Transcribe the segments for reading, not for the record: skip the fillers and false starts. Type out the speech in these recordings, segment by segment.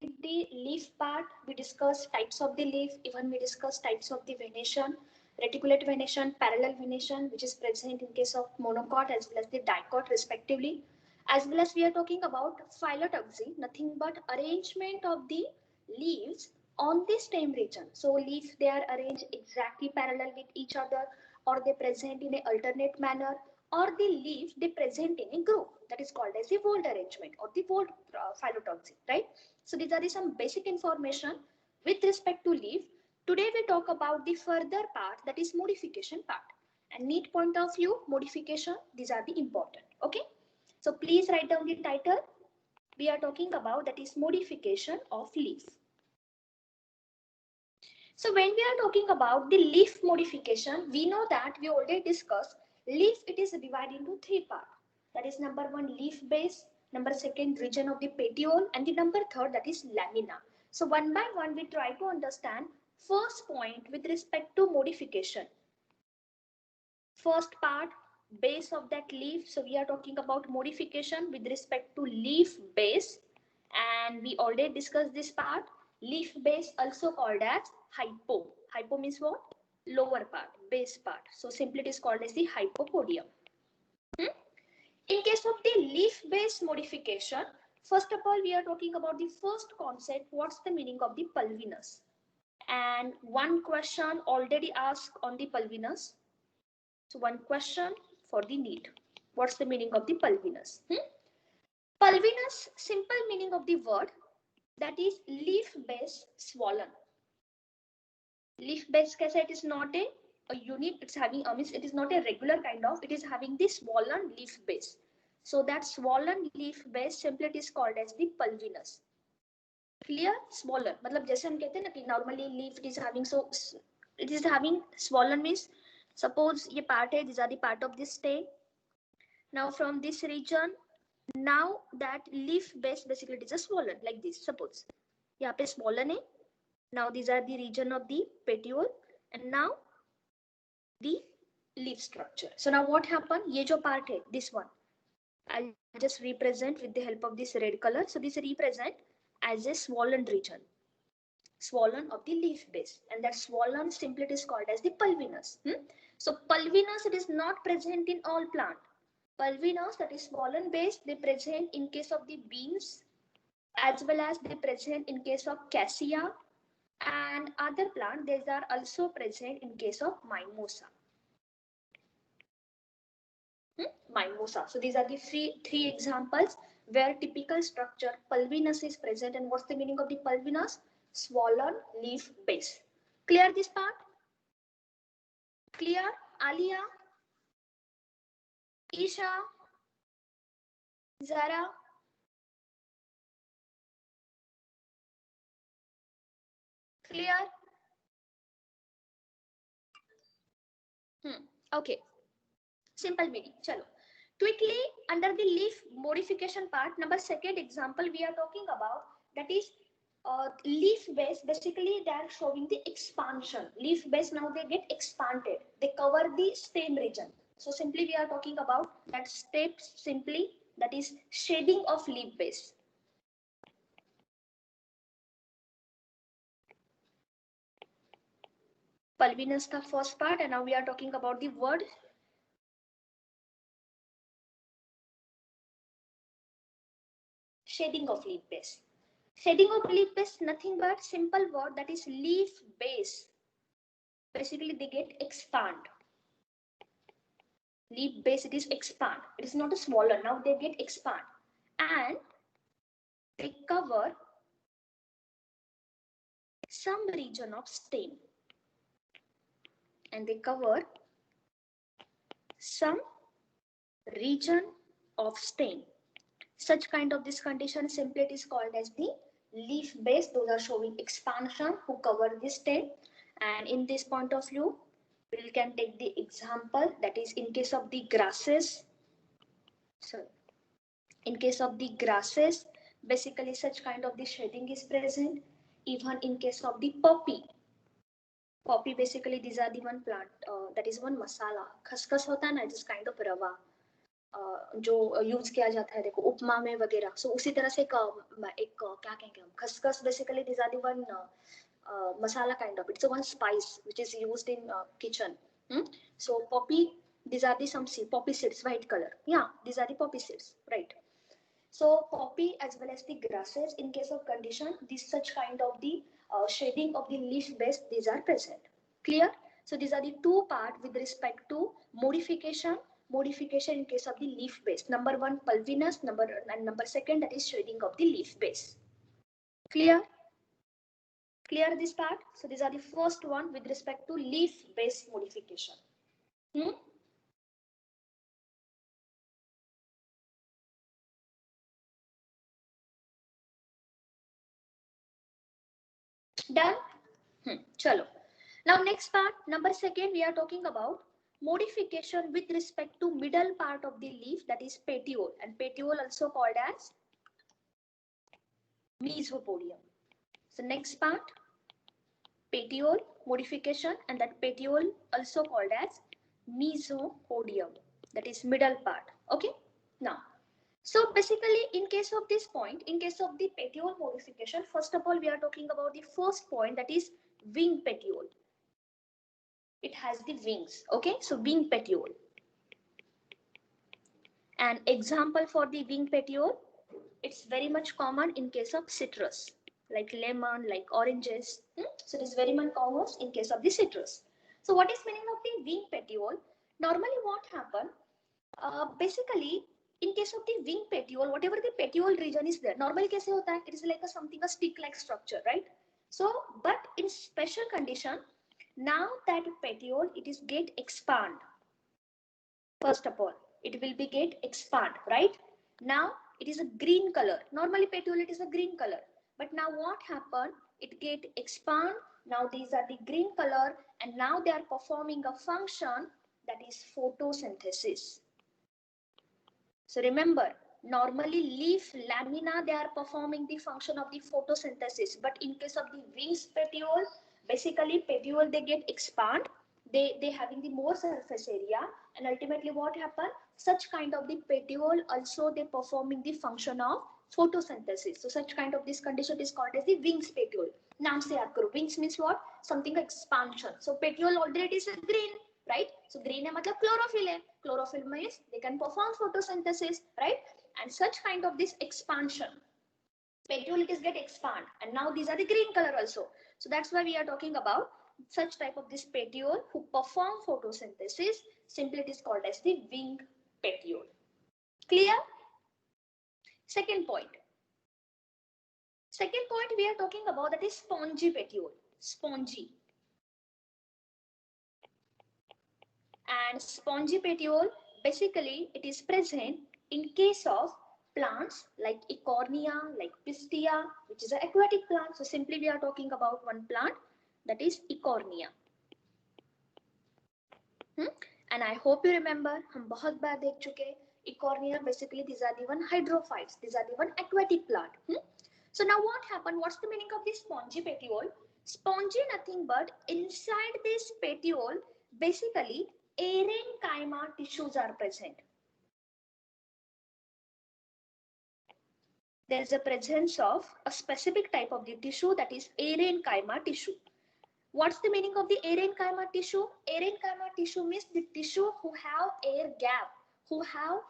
the leaf part. We discussed types of the leaf, even we discussed types of the venation, reticulate venation, parallel venation, which is present in case of monocot as well as the dicot respectively. As well as we are talking about phyllotoxy, nothing but arrangement of the leaves on the stem region. So leaves, they are arranged exactly parallel with each other, or they present in a alternate manner, or the leaves they present in a group, that is called as the fold arrangement or the fold phyllotoxy, right? So these are the some basic information with respect to leaf. Today we talk about the further part, that is modification part. And neat point of view, modification, these are the important. Okay. So please write down the title. We are talking about, that is modification of leaf. So when we are talking about the leaf modification, we know that we already discussed leaf, it is divided into three parts. That is number one, leaf base, number second, region of the petiole, and the number third, that is lamina. So one by one, we try to understand first point with respect to modification. First part, base of that leaf. So we are talking about modification with respect to leaf base, and we already discussed this part. Leaf base also called as hypo. Hypo means what? Lower part, base part. So simply it is called as the hypopodium. In case of the leaf base modification, first of all we are talking about the first concept. What's the meaning of the pulvinus? And one question already asked on the pulvinus. So one question for the NEET. What's the meaning of the pulvinus? Pulvinus, simple meaning of the word, that is leaf base swollen. Leaf base कैसा, it is not a unit, it's having means it is not a regular kind of, it is having the swollen leaf base. So that swollen leaf base simply it is called as the pulvinus. Clear? Swollen मतलब जैसे हम कहते हैं ना कि normally leaf it is having, so it is having swollen means suppose ये part है, these are the part of this stem. Now from this region, now that leaf base basically it is a swollen like this. Suppose यहाँ पे swollen है. Now these are the region of the petiole, and now the leaf structure. So now what happened? ये जो part है, this one, I'll just represent with the help of this red color. So this represent as a swollen region, swollen of the leaf base, and that swollen simply it is called as the pulvinus. So pulvinus, it is not present in all plant. Pulvinus, that is swollen base, they present in case of the beans, as well as they present in case of cassia, and other plant, these are also present in case of mimosa. Mimosa. So these are the three examples where typical structure pulvinus is present. And what's the meaning of the pulvinus? Swollen leaf base. Clear this part? Clear? Alia? Isha? Zara? Clear? Okay. Simple meaning. Chalo. Quickly, under the leaf modification part, number second example we are talking about, that is leaf base. Basically, they are showing the expansion. Leaf base, now they get expanded. They cover the stem region. So simply we are talking about that step simply, that is shading of leaf base. Pulvinus the first part, and now we are talking about the word shading of leaf base. Shading of leaf base, nothing but simple word, that is leaf base. Basically, they get expand. Leaf base, it is expand. It is not a swollen. Now they get expand, and they cover some region of stem, and they cover some region of stem. Such kind of this condition simply it is called as the leaf base. Those are showing expansion who cover this stem. And in this point of view, we can take the example, that is in case of the grasses. So in case of the grasses, basically such kind of the shading is present. Even in case of the poppy, basically these are the one plant, that is one masala. Khaskhas hota na, this kind of rava. जो use किया जाता है देखो उपमा में वगैरह, सो उसी तरह से एक क्या कहेंगे हम, खसखस basically this are the one masala kind of, it's a one spice which is used in kitchen. So poppy, these are the some seed, poppy seeds, white color, yeah, these are the poppy seeds, right? So poppy as well as the grasses, in case of condition, this such kind of the shading of the leaf base, these are present. Clear? So these are the two part with respect to modification. Modification in case of the leaf base. Number one, pulviness. Number second, that is shading of the leaf base. Clear? Clear this part? So these are the first one with respect to leaf base modification. Done? Chalo. Now next part, number second, we are talking about modification with respect to middle part of the leaf, that is petiole, and petiole also called as mesopodium. So next part, petiole modification, and that petiole also called as mesopodium, that is middle part. Okay. Now, so basically in case of this point, in case of the petiole modification, first of all we are talking about the first point, that is wing petiole. It has the wings. Okay, so wing petiole. An example for the wing petiole, it's very much common in case of citrus, like lemon, like oranges. So it is very much common in case of the citrus. So what is meaning of the wing petiole? Normally what happen? Basically, in case of the wing petiole, whatever the petiole region is there, normally kaise hota hai? It is like a something, a stick-like structure, right? So, but in special condition, now that petiole, it is get expand. First of all, it will be get expand, right? Now it is a green color. Normally petiole it is a green color, but now what happened? It get expand. Now these are the green color, and now they are performing a function, that is photosynthesis. So remember, normally leaf lamina, they are performing the function of the photosynthesis, but in case of the wings petiole, basically petiole they get expand, they having the more surface area, and ultimately what happen, such kind of the petiole also they performing the function of photosynthesis. So such kind of this condition is called as the wings petiole. Naam se yaad karo, wings means what, something like expansion. So petiole already is green, right? So green है मतलब chlorophyll है. Chlorophyll means they can perform photosynthesis, right? And such kind of this expansion, petiole it is get expand, and now these are the green color also. So that's why we are talking about such type of this petiole who perform photosynthesis. Simply it is called as the wing petiole. Clear? Second point. Second point we are talking about, that is spongy petiole. Spongy. And spongy petiole, basically it is present in case of plants like Eichhornia, like Pistia, which is an aquatic plant. So simply we are talking about one plant, that is Eichhornia. And I hope you remember, हम बहुत बार देख चुके, Eichhornia, basically these are the one hydrophytes, these are the one aquatic plant. So now what happened? What's the meaning of this spongy petiole? Spongy nothing but inside this petiole, basically parenchyma tissues are present. There is a presence of a specific type of the tissue, that is parenchyma tissue. What's the meaning of the parenchyma tissue? Parenchyma tissue means the tissue who have air gap, who have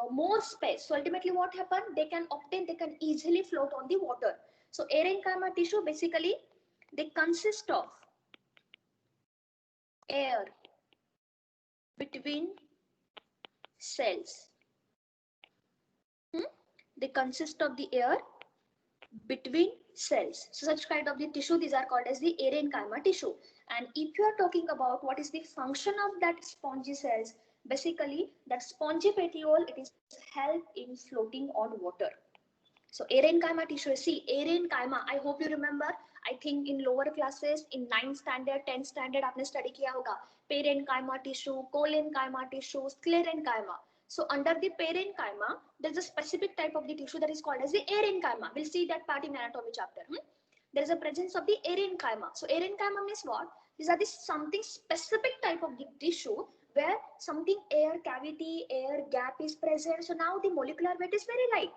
more space. So ultimately what happened? They can easily float on the water. So parenchyma tissue, basically they consist of air between cells. They consist of the air between cells. So such kind of the tissue, these are called as the parenchyma tissue. And if you are talking about what is the function of that spongy cells, basically that spongy petiole, it is help in floating on water. So parenchyma tissue, see parenchyma, I hope you remember, I think in lower classes in 9th standard, 10th standard आपने study किया होगा, parenchyma tissue, collenchyma tissue, sclerenchyma. So under the parenchyma, there is a specific type of the tissue that is called as the parenchyma. We'll see that part in anatomy chapter. There is a presence of the parenchyma. So parenchyma means what? These are the something specific type of the tissue where something air cavity, air gap is present. So now the molecular weight is very light.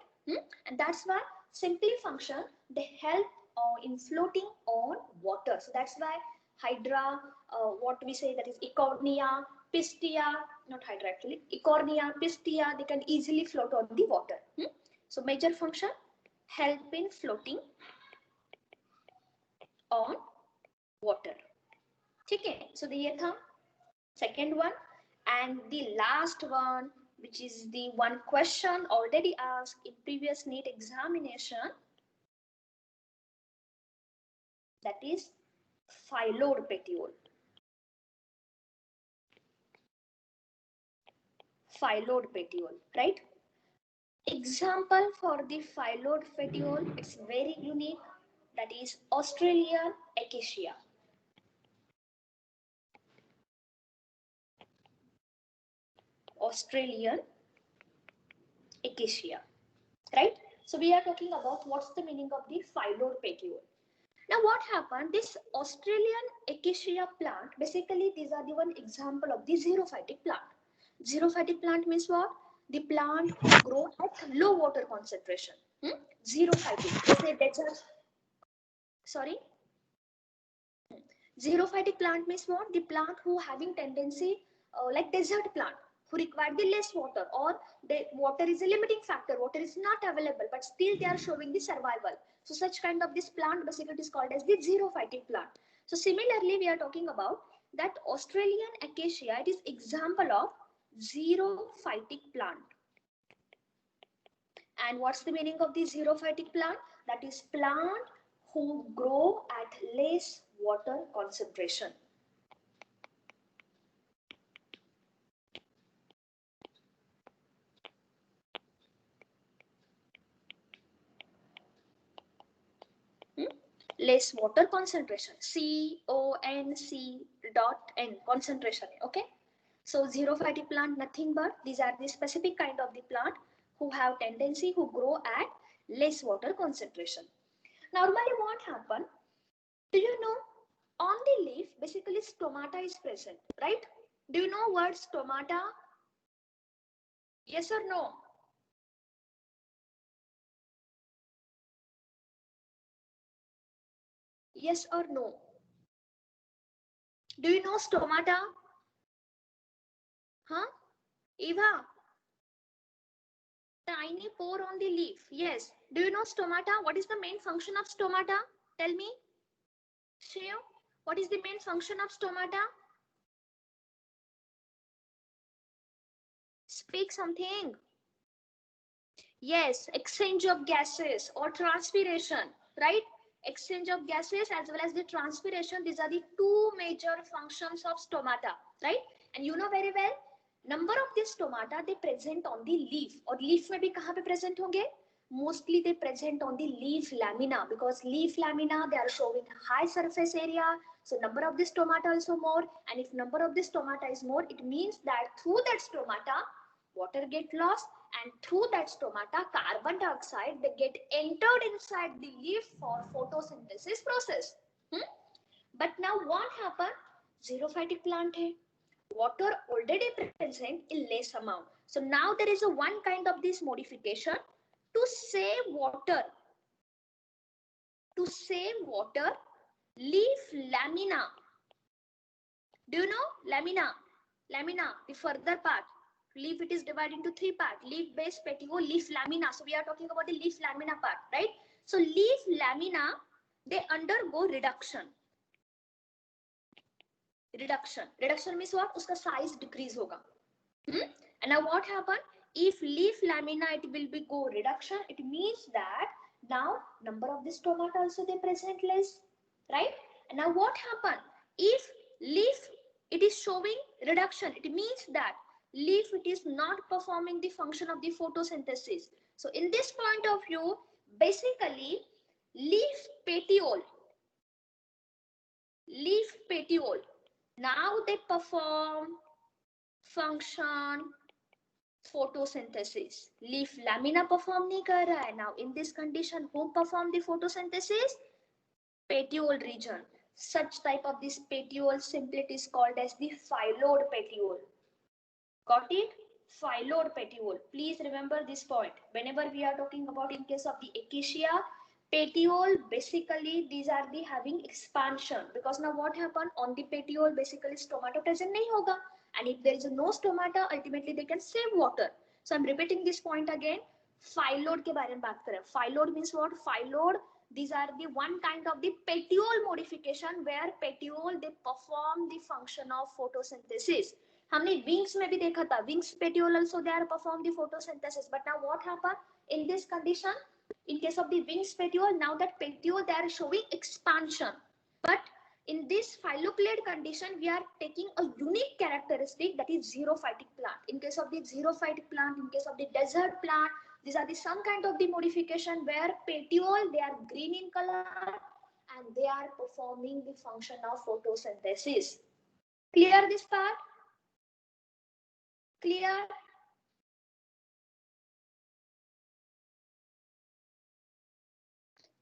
And that's why simply function, they help in floating on water. So that's why hydra, what we say, that is Eichhornia, Pistia, not hydra actually, Eichhornia, Pistia, they can easily float on the water. So major function, help in floating on water. Okay, so the ये था second one, and the last one, which is the one question already asked in previous NEET examination, that is phylloid petiole. Phylloid petiole, right? Example for the phylloid petiole, it's very unique, that is Australian acacia. Australian acacia, right? So we are talking about what's the meaning of the phylloid petiole. Now what happened, this Australian acacia plant, basically these are the one example of the xerophytic plant. Xerophytic plant means what? The plant grow at low water concentration. Xerophytic, they say desert. Sorry? Xerophytic plant means what? The plant who having tendency like desert plant, who require the less water, or the water is a limiting factor, water is not available, but still they are showing the survival. So such kind of this plant basically is called as the xerophytic plant. So similarly, we are talking about that Australian acacia, it is example of xerophytic plant. And what's the meaning of the xerophytic plant? That is plant who grow at less water concentration. Less water concentration, CONC.N, concentration. Okay, so xerophytic plant, nothing but these are the specific kind of the plant who have tendency, who grow at less water concentration. Normally what happen, do you know, on the leaf basically stomata is present, right? Do you know word stomata? Yes or no? Yes or no? Do you know stomata? Huh? Eva? Tiny pore on the leaf. Yes. Do you know stomata? What is the main function of stomata? Tell me. Shiv, what is the main function of stomata? Speak something. Yes, exchange of gases or transpiration, right? Exchange of gases as well as the transpiration. These are the two major functions of stomata, right? And you know very well, number of these stomata they present on the leaf. और leaf में भी कहाँ पे present होंगे? Mostly they present on the leaf lamina, because leaf lamina they are showing high surface area. So number of the stomata also more, and if number of the stomata is more, it means that through that stomata water get lost, and through that stomata carbon dioxide they get entered inside the leaf for photosynthesis process. But now what happened? Xerophytic plant hai, water already present in less amount. So now there is a one kind of this modification to save water. To save water, leaf lamina. Do you know lamina? Lamina, the further part. Leaf, it is divided into three parts: leaf base, petiole, leaf lamina. So we are talking about the leaf lamina part, right? So leaf lamina, they undergo reduction. Reduction means what? Uska size decrease hoga. And now what happen? If leaf lamina it will be go reduction, it means that now number of the stomata also they present less, right? And now what happen? If leaf it is showing reduction, it means that leaf it is not performing the function of the photosynthesis. So in this point of view, basically leaf petiole now they perform function photosynthesis. Leaf lamina perform nahi kar raha hai. Now in this condition, who perform the photosynthesis? Petiole region. Such type of this petiole simply it is called as the phylloid petiole. Got it? Phylloid petiole. Please remember this point. Whenever we are talking about in case of the acacia, petiole, basically these are the having expansion. Because now what happened on the petiole, basically stomata present nahi hoga. And if there is no stomata, ultimately they can save water. So I'm repeating this point again. Phylloid ke bare mein baat kare. Phylloid means what? Phylloid, these are the one kind of the petiole modification where petiole they perform the function of photosynthesis. हमने wings में भी देखा था, wings petiole also they are perform the photosynthesis, but now what happened in this condition, in case of the wings petiole, now that petiole they are showing expansion, but in this phylloclade condition we are taking a unique characteristic, that is xerophytic plant. In case of the xerophytic plant, in case of the desert plant, these are the some kind of the modification where petiole they are green in color and they are performing the function of photosynthesis. Clear this part? Clear?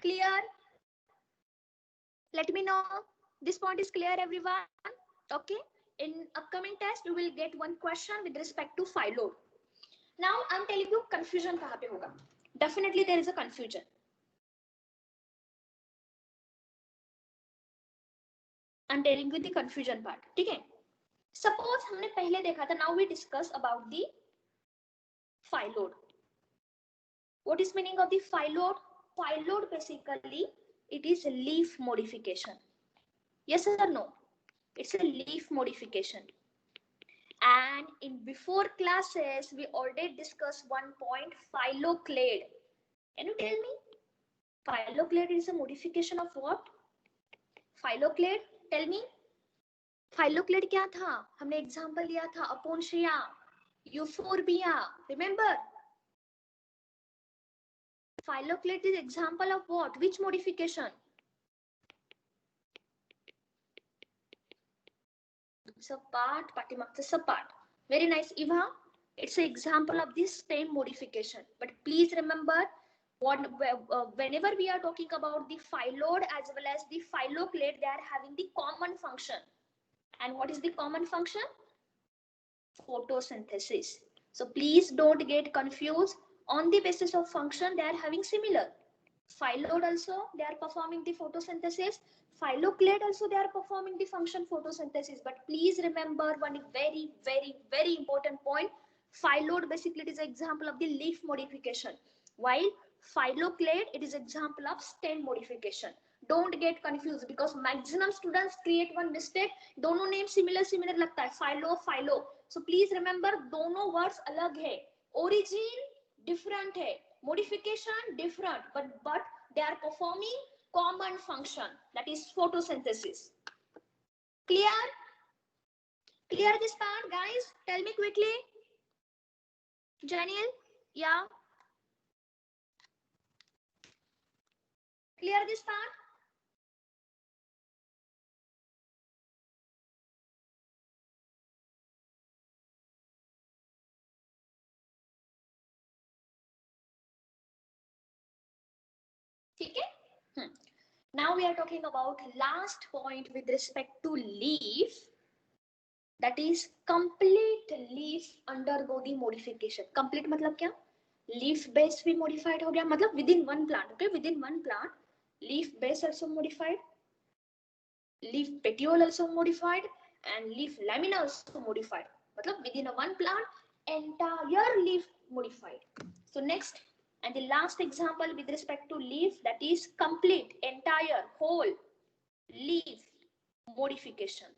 Clear? Let me know. This point is clear, everyone? Okay. In upcoming test, you will get one question with respect to phylloid. Now, I'm telling you confusion kahan pe hoga. Definitely there is a confusion. I'm telling you the confusion part. ठीक है? Suppose हमने पहले देखा था. Now we discuss about the phylloid. What is meaning of the phylloid? Phylloid basically it is leaf modification. Yes or no? It's a leaf modification. And in before classes, we already discussed one point, phylloclade. Can you tell me? Phylloclade is a modification of what? Phylloclade, tell me. Phylloclade क्या था? हमने example लिया था, Aponcia, Euphorbia. Remember? Phylloclade is example of what? Which modification? Sapat, Patimakta Sapat. Very nice, Eva. It's an example of this stem modification. But please remember, whenever we are talking about the phylloid as well as the phylloclade, they are having the common function. And what is the common function? Photosynthesis. So please don't get confused. On the basis of function, they are having similar. Phylloid also, they are performing the photosynthesis. Phylloclade also, they are performing the function photosynthesis. But please remember one very important point. Phylloid basically it is an example of the leaf modification, while phylloclade it is example of stem modification. Don't get confused because maximum students create one mistake. दोनों name similar लगता है, phyllo. So please remember दोनों words अलग है. Origin different है, modification different, but they are performing common function, that is photosynthesis. Clear? Clear this part, guys? Tell me quickly. Janiel? Yeah? Clear this part? Okay? Now we are talking about last point with respect to leaf, that is complete leaf undergo the modification. Complete मतलब क्या? Leaf base भी modified हो गया, मतलब within one plant. Okay, within one plant, leaf base also modified, leaf petiole also modified, and leaf lamina also modified. मतलब within a one plant, entire leaf modified. So next and the last example with respect to leaf, that is complete, entire, whole leaf modification.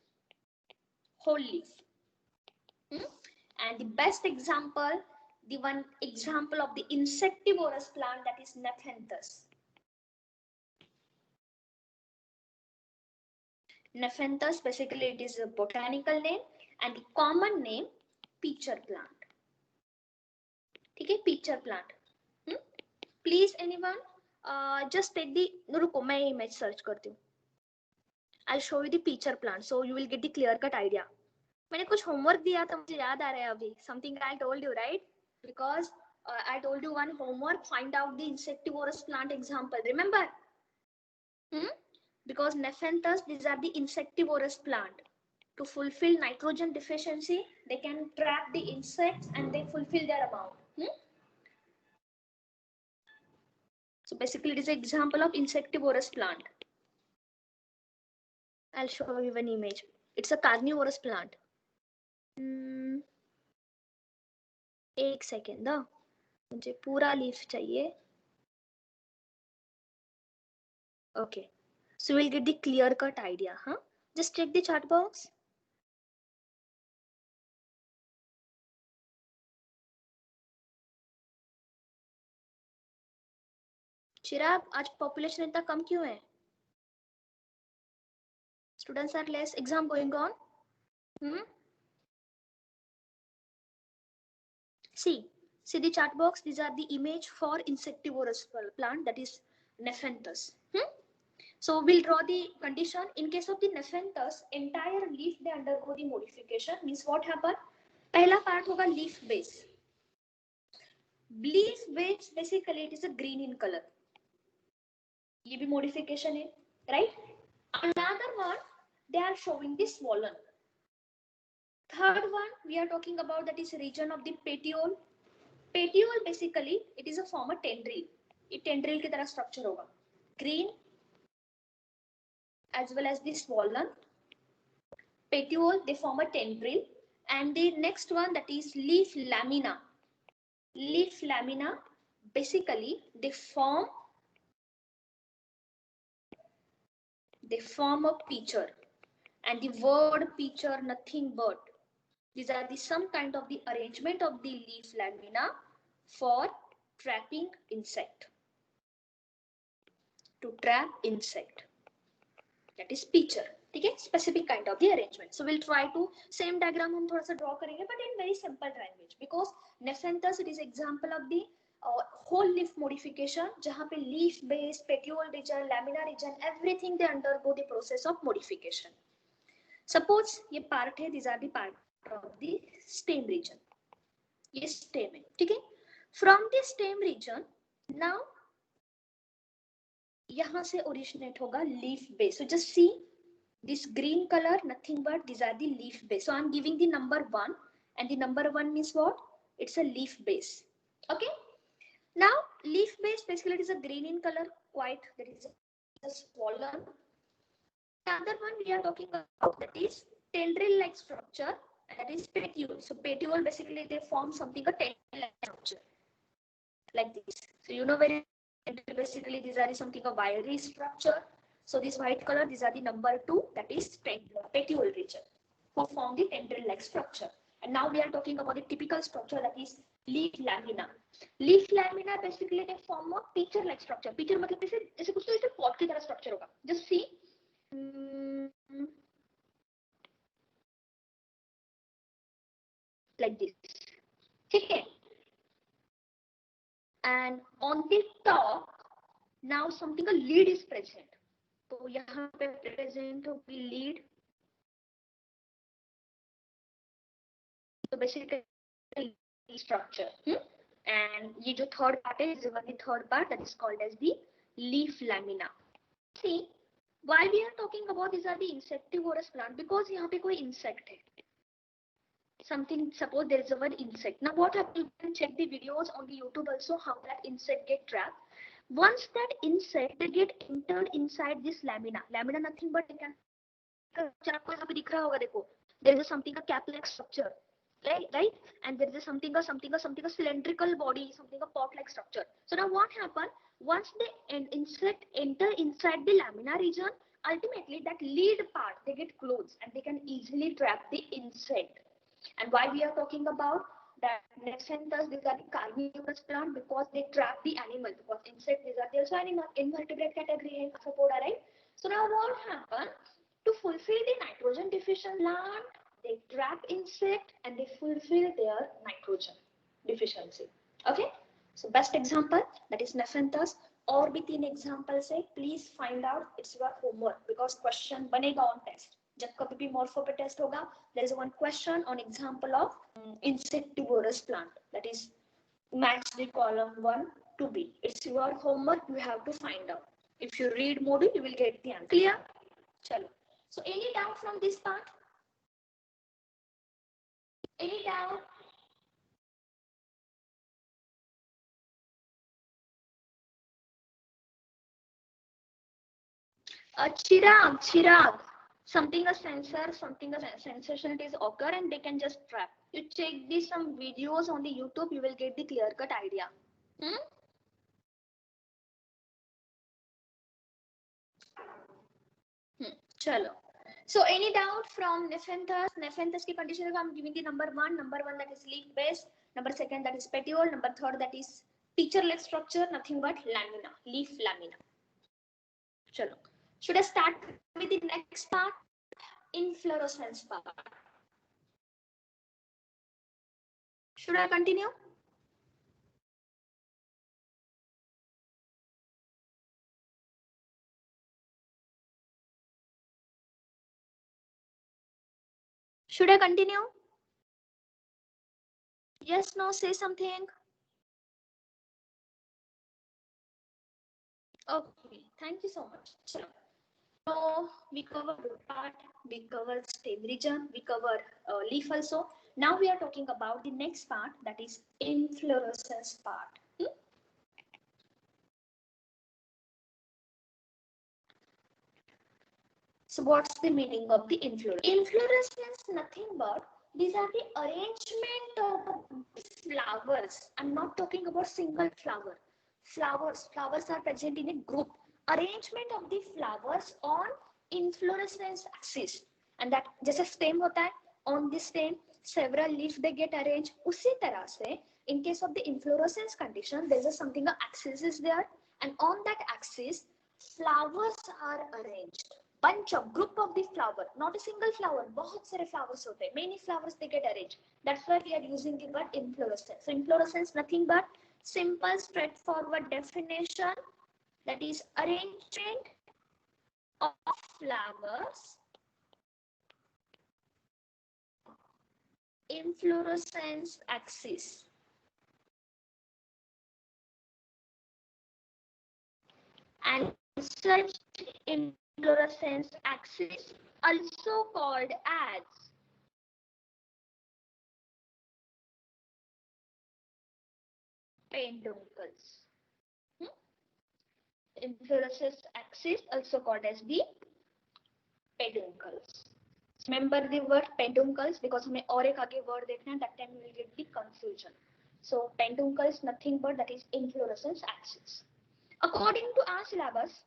Whole leaf. And the best example, the one example of the insectivorous plant, that is Nepenthes. Nepenthes, basically it is a botanical name, and the common name pitcher plant. Okay, pitcher plant. Please anyone just take the, रुको मैं image search करती हूँ. I'll show you the pitcher plant so you will get the clear cut idea. मैंने कुछ homework दिया था, मुझे याद आ रहा है अभी. Something I told you, right? Because I told you one homework, find out the insectivorous plant example. Remember? Because Nepenthes, these are the insectivorous plant. To fulfill nitrogen deficiency, they can trap the insects and they fulfill their amount. So basically it is an example of insectivorous plant. I'll show you an image. It's a carnivorous plant. एक second ना, मुझे पूरा leaf चाहिए. Okay, so we'll get the clear cut idea. Just check the chart box. चिराग, आज population इतना कम क्यों है? Students are less. Exam going on. See the chart box. These are the image for insectivorous plant, that is Nepenthes. So we'll draw the condition. In case of the Nepenthes, entire leaf they undergo the modification. Means what happen? पहला part होगा leaf base. Leaf base basically it is a green in color. ये भी modification है, right? Another one, they are showing the swollen. Third one we are talking about, that is region of the petiole. Petiole basically it is a former tendril. ये tendril की तरह structure होगा. Green as well as the swollen. Petiole they form a tendril, and the next one, that is leaf lamina. Leaf lamina basically they form a pitcher, and the word pitcher nothing but these are the some kind of the arrangement of the leaf lamina for trapping insect. To trap insect, that is pitcher. ठीक है, specific kind of the arrangement. So we'll try to same diagram हम थोड़ा सा draw करेंगे, but in very simple language, because Nepenthes it is example of the whole leaf modification, जहाँ पे leaf base, petiole region, lamina region, everything they undergo the process of modification. Suppose ये part है, these are the part of the stem region. ये stem है, ठीक है? From the stem region, now यहाँ से originate होगा leaf base. So just see this green color, nothing but these are the leaf base. So I'm giving the number 1, and the number 1 means what? It's a leaf base. Okay. Now leaf base basically it is a green in color, quite, that is a swollen. The other one we are talking about, that is tendril like structure, and that is petiole. So petiole basically they form something a tendril like structure like this. So you know very basically these are something a wiry structure. So this white color, these are the number 2, that is petiole region, who form the tendril-like structure. And now we are talking about the typical structure, that is leaf lamina. Leaf lamina basically they form a pitcher-like structure. Pitcher मतलब ऐसे कुछ तो ऐसे pot की तरह structure होगा. Just see. Like this. ठीक है. And on the top, now something a lead is present. तो यहाँ पे present होगी lead. So basically structure. And ये जो third part है, is the third part, that is called as the leaf lamina. See, why we are talking about these are the insectivorous plant? Because यहाँ पे कोई insect है. Something, suppose there is a word insect. Now what happens? You can check the videos on the YouTube also how that insect get trapped. Once that insect they get entered inside this lamina. Lamina nothing but it can. आपको यहाँ पे दिख रहा होगा, देखो. There is something a cap-like structure. Right, and there is something a cylindrical body, something a pot-like structure. So now what happens? Once the insect enter inside the lamina region, ultimately that lead part they get closed and they can easily trap the insect. And why we are talking about that Nepenthes, these are the carnivorous plant, because they trap the animal. Because insect, these are also animal, invertebrate category, right? So now what happens? To fulfill the nitrogen deficient plant, they trap insect and they fulfill their nitrogen deficiency. Okay, so best example, that is Nepenthes. और भी 3 examples है, please find out. It's your homework, because question बनेगा on test. जब कभी भी morpho पे test होगा, there is one question on example of insectivorous plant, that is match the column 1 to B. It's your homework, you have to find out. If you read module, you will get the answer. Clear? Chalo. So any doubt from this part? Any doubt? Chirag, something a sensor, something a sensation is occur and they can just trap. You check these some videos on the YouTube, you will get the clear cut idea. Hmm? Chalo. So any doubt from Nepenthes? Nepenthes ki condition I'm giving the number one that is leaf base, number second that is petiole, number third that is feature-like structure, nothing but lamina, leaf lamina. Chalo. Should I start with the next part? Inflorescence part. Should I continue? Should I continue? Yes, no, say something. Okay, thank you so much. So we covered root part, we covered stem region, we covered leaf also. Now we are talking about the next part, that is inflorescence part. So what's the meaning of the inflorescence? Inflorescence nothing but these are the arrangement of flowers. I'm not talking about single flower. Flowers are present in a group. Arrangement of the flowers on inflorescence axis. And that जैसे stem होता है, on this stem several leaves they get arranged. उसी तरह से in case of the inflorescence condition, there is something a axis is there, and on that axis flowers are arranged. Bunch of group of the flower, not a single flower, बहुत सारे flowers होते हैं, many flowers they get arranged. That's why we are using the word inflorescence. So inflorescence nothing but simple straightforward definition, that is arrangement of flowers inflorescence axis. And such inflorescence axis also called as peduncles. Inflorescence axis also called as the peduncles. Remember the word peduncles because हमें और एक आगे word देखना है, that time we will get the confusion. So peduncles nothing but that is inflorescence axis. According to our syllabus,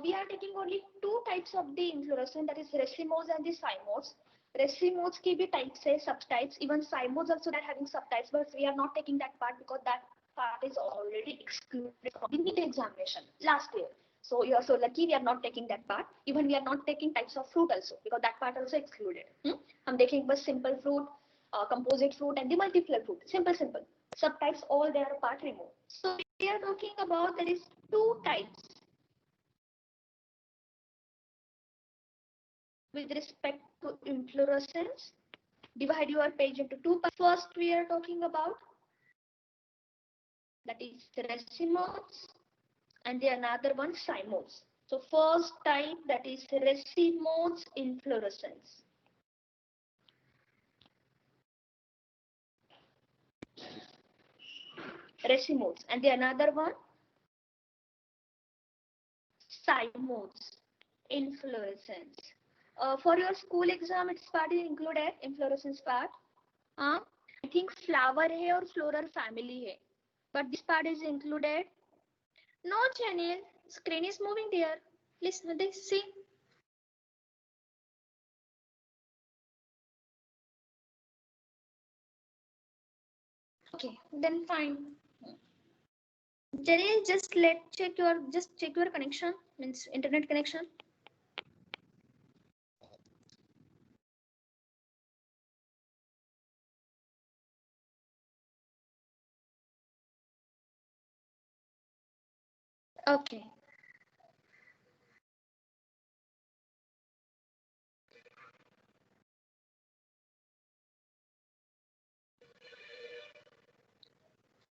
we are taking only two types of the inflorescence, that is racemose and the cymodes. Racemose की भी types है, subtypes. Even cymodes also are having subtypes, but we are not taking that part because that part is already excluded from the NEET examination last year. So you are so lucky we are not taking that part. Even we are not taking types of fruit also because that part also excluded. हम देखेंगे बस simple fruit, composite fruit and the multiple fruit. Simple. Subtypes all they are part removed. So we are talking about there is two types with respect to inflorescence. Divide your page into two parts. First we are talking about that is racemose and the another one cymodes. So first type, that is racemose inflorescence. Racemose and the another one cymodes inflorescence. For your school exam, it's part is included inflorescence part. I think flower है और floral family है, but this part is included. No, channel screen is moving there. Please see. Okay, then fine. Janil, just check your connection, means internet connection. Okay.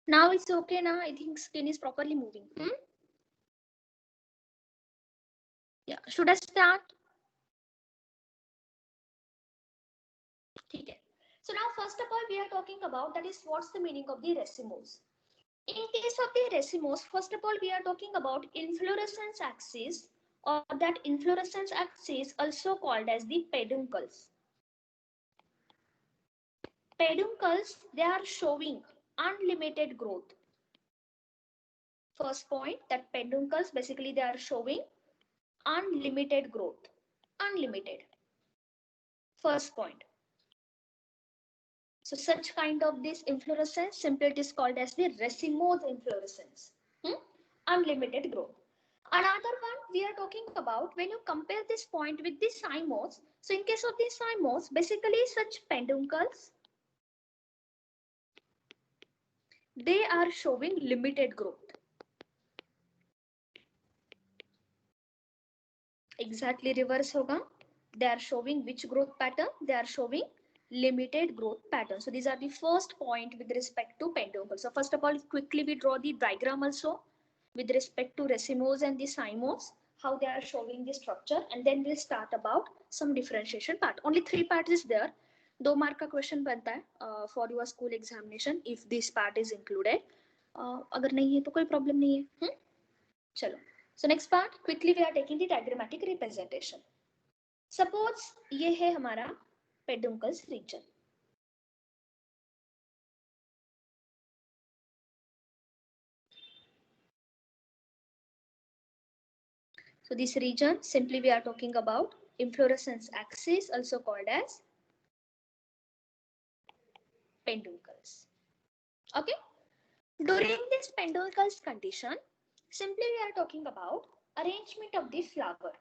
Now it's okay now. I think screen is properly moving. Yeah. Should I start? Okay. So now first of all we are talking about that is what's the meaning of the racemose. In case of the racemose, first of all we are talking about inflorescence axis, or that inflorescence axis also called as the peduncles. Peduncles, they are showing unlimited growth. First point, that peduncles basically they are showing unlimited growth. Unlimited. First point. So such kind of this inflorescence, simply it is called as the racemose inflorescence. Unlimited growth. Another one we are talking about, when you compare this point with the cymose. So in case of the cymose, basically such peduncles, they are showing limited growth. Exactly reverse hoga. They are showing which growth pattern? They are showing limited growth pattern. So these are the first point with respect to peduncle. So first of all, quickly we draw the diagram also with respect to racemose and the cymose, how they are showing the structure, and then we'll start about some differentiation part. Only 3 parts is there. 2 mark का question बनता है for your school examination if this part is included. अगर नहीं है तो कोई problem नहीं है. चलो. So next part, quickly we are taking the diagrammatic representation. Suppose ये है हमारा peduncles region. So this region, simply we are talking about inflorescence axis, also called as peduncles. Okay. During this peduncles condition, simply we are talking about arrangement of the flower.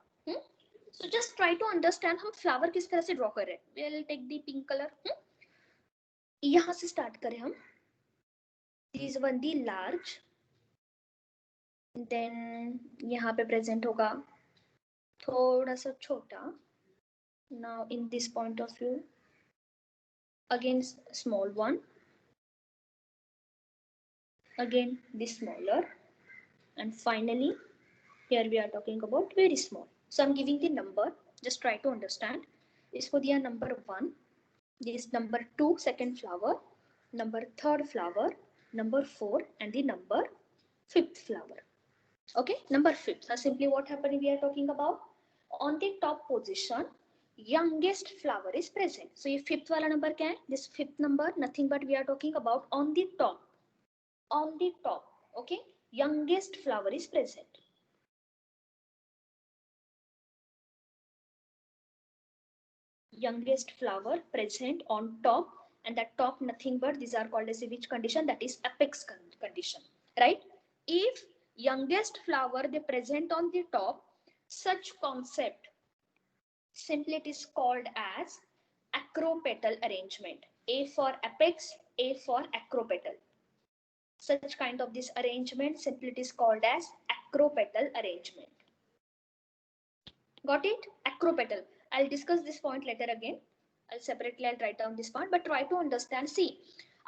So just try to understand हम flower किस तरह से draw कर रहे हैं. We'll take the pink color. यहाँ से start करें हम. This one the large. Then यहाँ पे present होगा थोड़ा सा छोटा. Now in this point of view, again small one. Again this smaller. And finally, here we are talking about very small. So I'm giving the number. Just try to understand. इसको दिया number 1. This number 2 second flower, number 3rd flower, number 4, and the number 5th flower. Okay, number 5th. So simply what happened we are talking about, on the top position youngest flower is present. So ये 5th वाला number क्या है? This 5th number nothing but we are talking about on the top. On the top. Okay, youngest flower is present. Youngest flower present on top, and that top nothing but these are called as which condition? That is apex condition, right? If youngest flower they present on the top, such concept simply it is called as acropetal arrangement. A for apex, A for acropetal. Such kind of this arrangement simply it is called as acropetal arrangement. Got it? Acropetal. I'll discuss this point later again. I'll write down this part, but try to understand. See,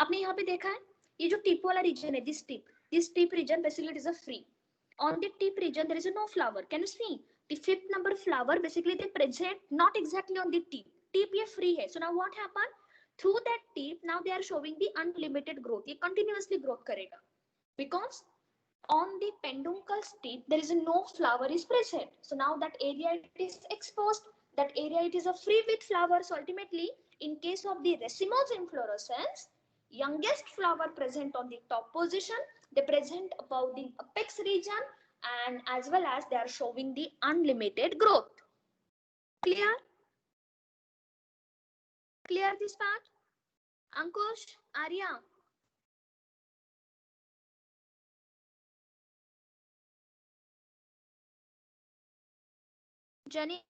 आपने यहाँ पे देखा है ये जो tip वाला region है, this tip region basically it is a free. On the tip region there is no flower. Can you see? The 5th number flower basically they present not exactly on the tip. Tip ये free है. So now what happened? Through that tip now they are showing the unlimited growth. ये continuously growth करेगा. Because on the peduncle's tip there is no flower is present. So now that area it is exposed. That area it is a free with flowers. So ultimately, in case of the racemose inflorescence, youngest flower present on the top position, they present above the apex region, and as well as they are showing the unlimited growth. Clear? Clear this part? Ankush, Arya? Janil?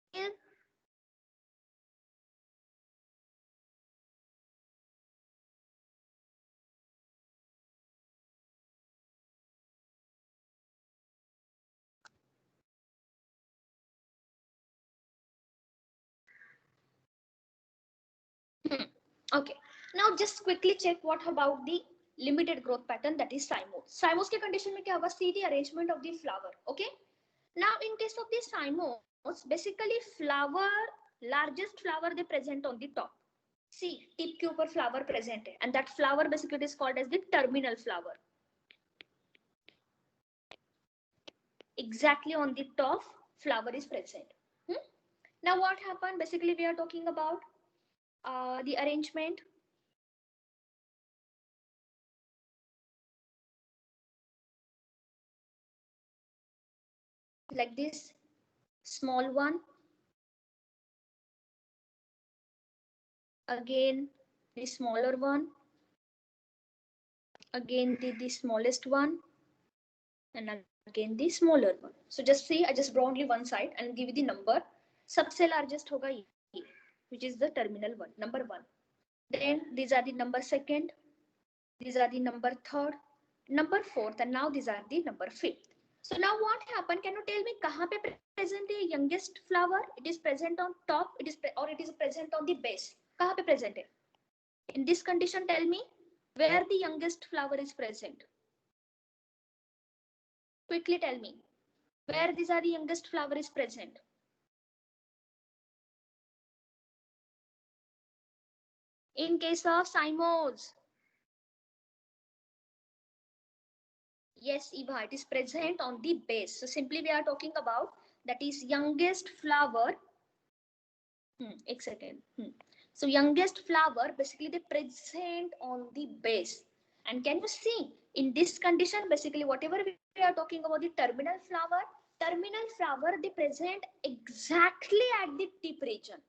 Okay. Now just quickly check what about the limited growth pattern, that is cymose. Cymose के condition में क्या होगा? See the arrangement of the flower. Okay. Now in case of the cymose, basically flower, largest flower they present on the top. सी tip के ऊपर flower present है and that flower basically is called as the terminal flower. Exactly on the top flower is present. Now what happened? Basically we are talking about the arrangement. Like this, small one, again the smaller one, again the smallest one, and again the smaller one. So just see, I just draw only one side and give you the number. सबसे largest होगा ये, which is the terminal one, number 1. Then these are the number 2nd, these are the number 3rd, number 4th, and now these are the number 5th. So now what happened? Can you tell me kahan pe present the youngest flower? It is present on top, it is or it is present on the base. Kahan pe present hai? In this condition, tell me where the youngest flower is present. Quickly tell me where these are the youngest flower is present. In case of cymose, yes, Eva, it is present on the base. So simply we are talking about that is youngest flower. Ek second. So youngest flower basically they present on the base. And can you see in this condition basically whatever we are talking about the terminal flower they present exactly at the tip region.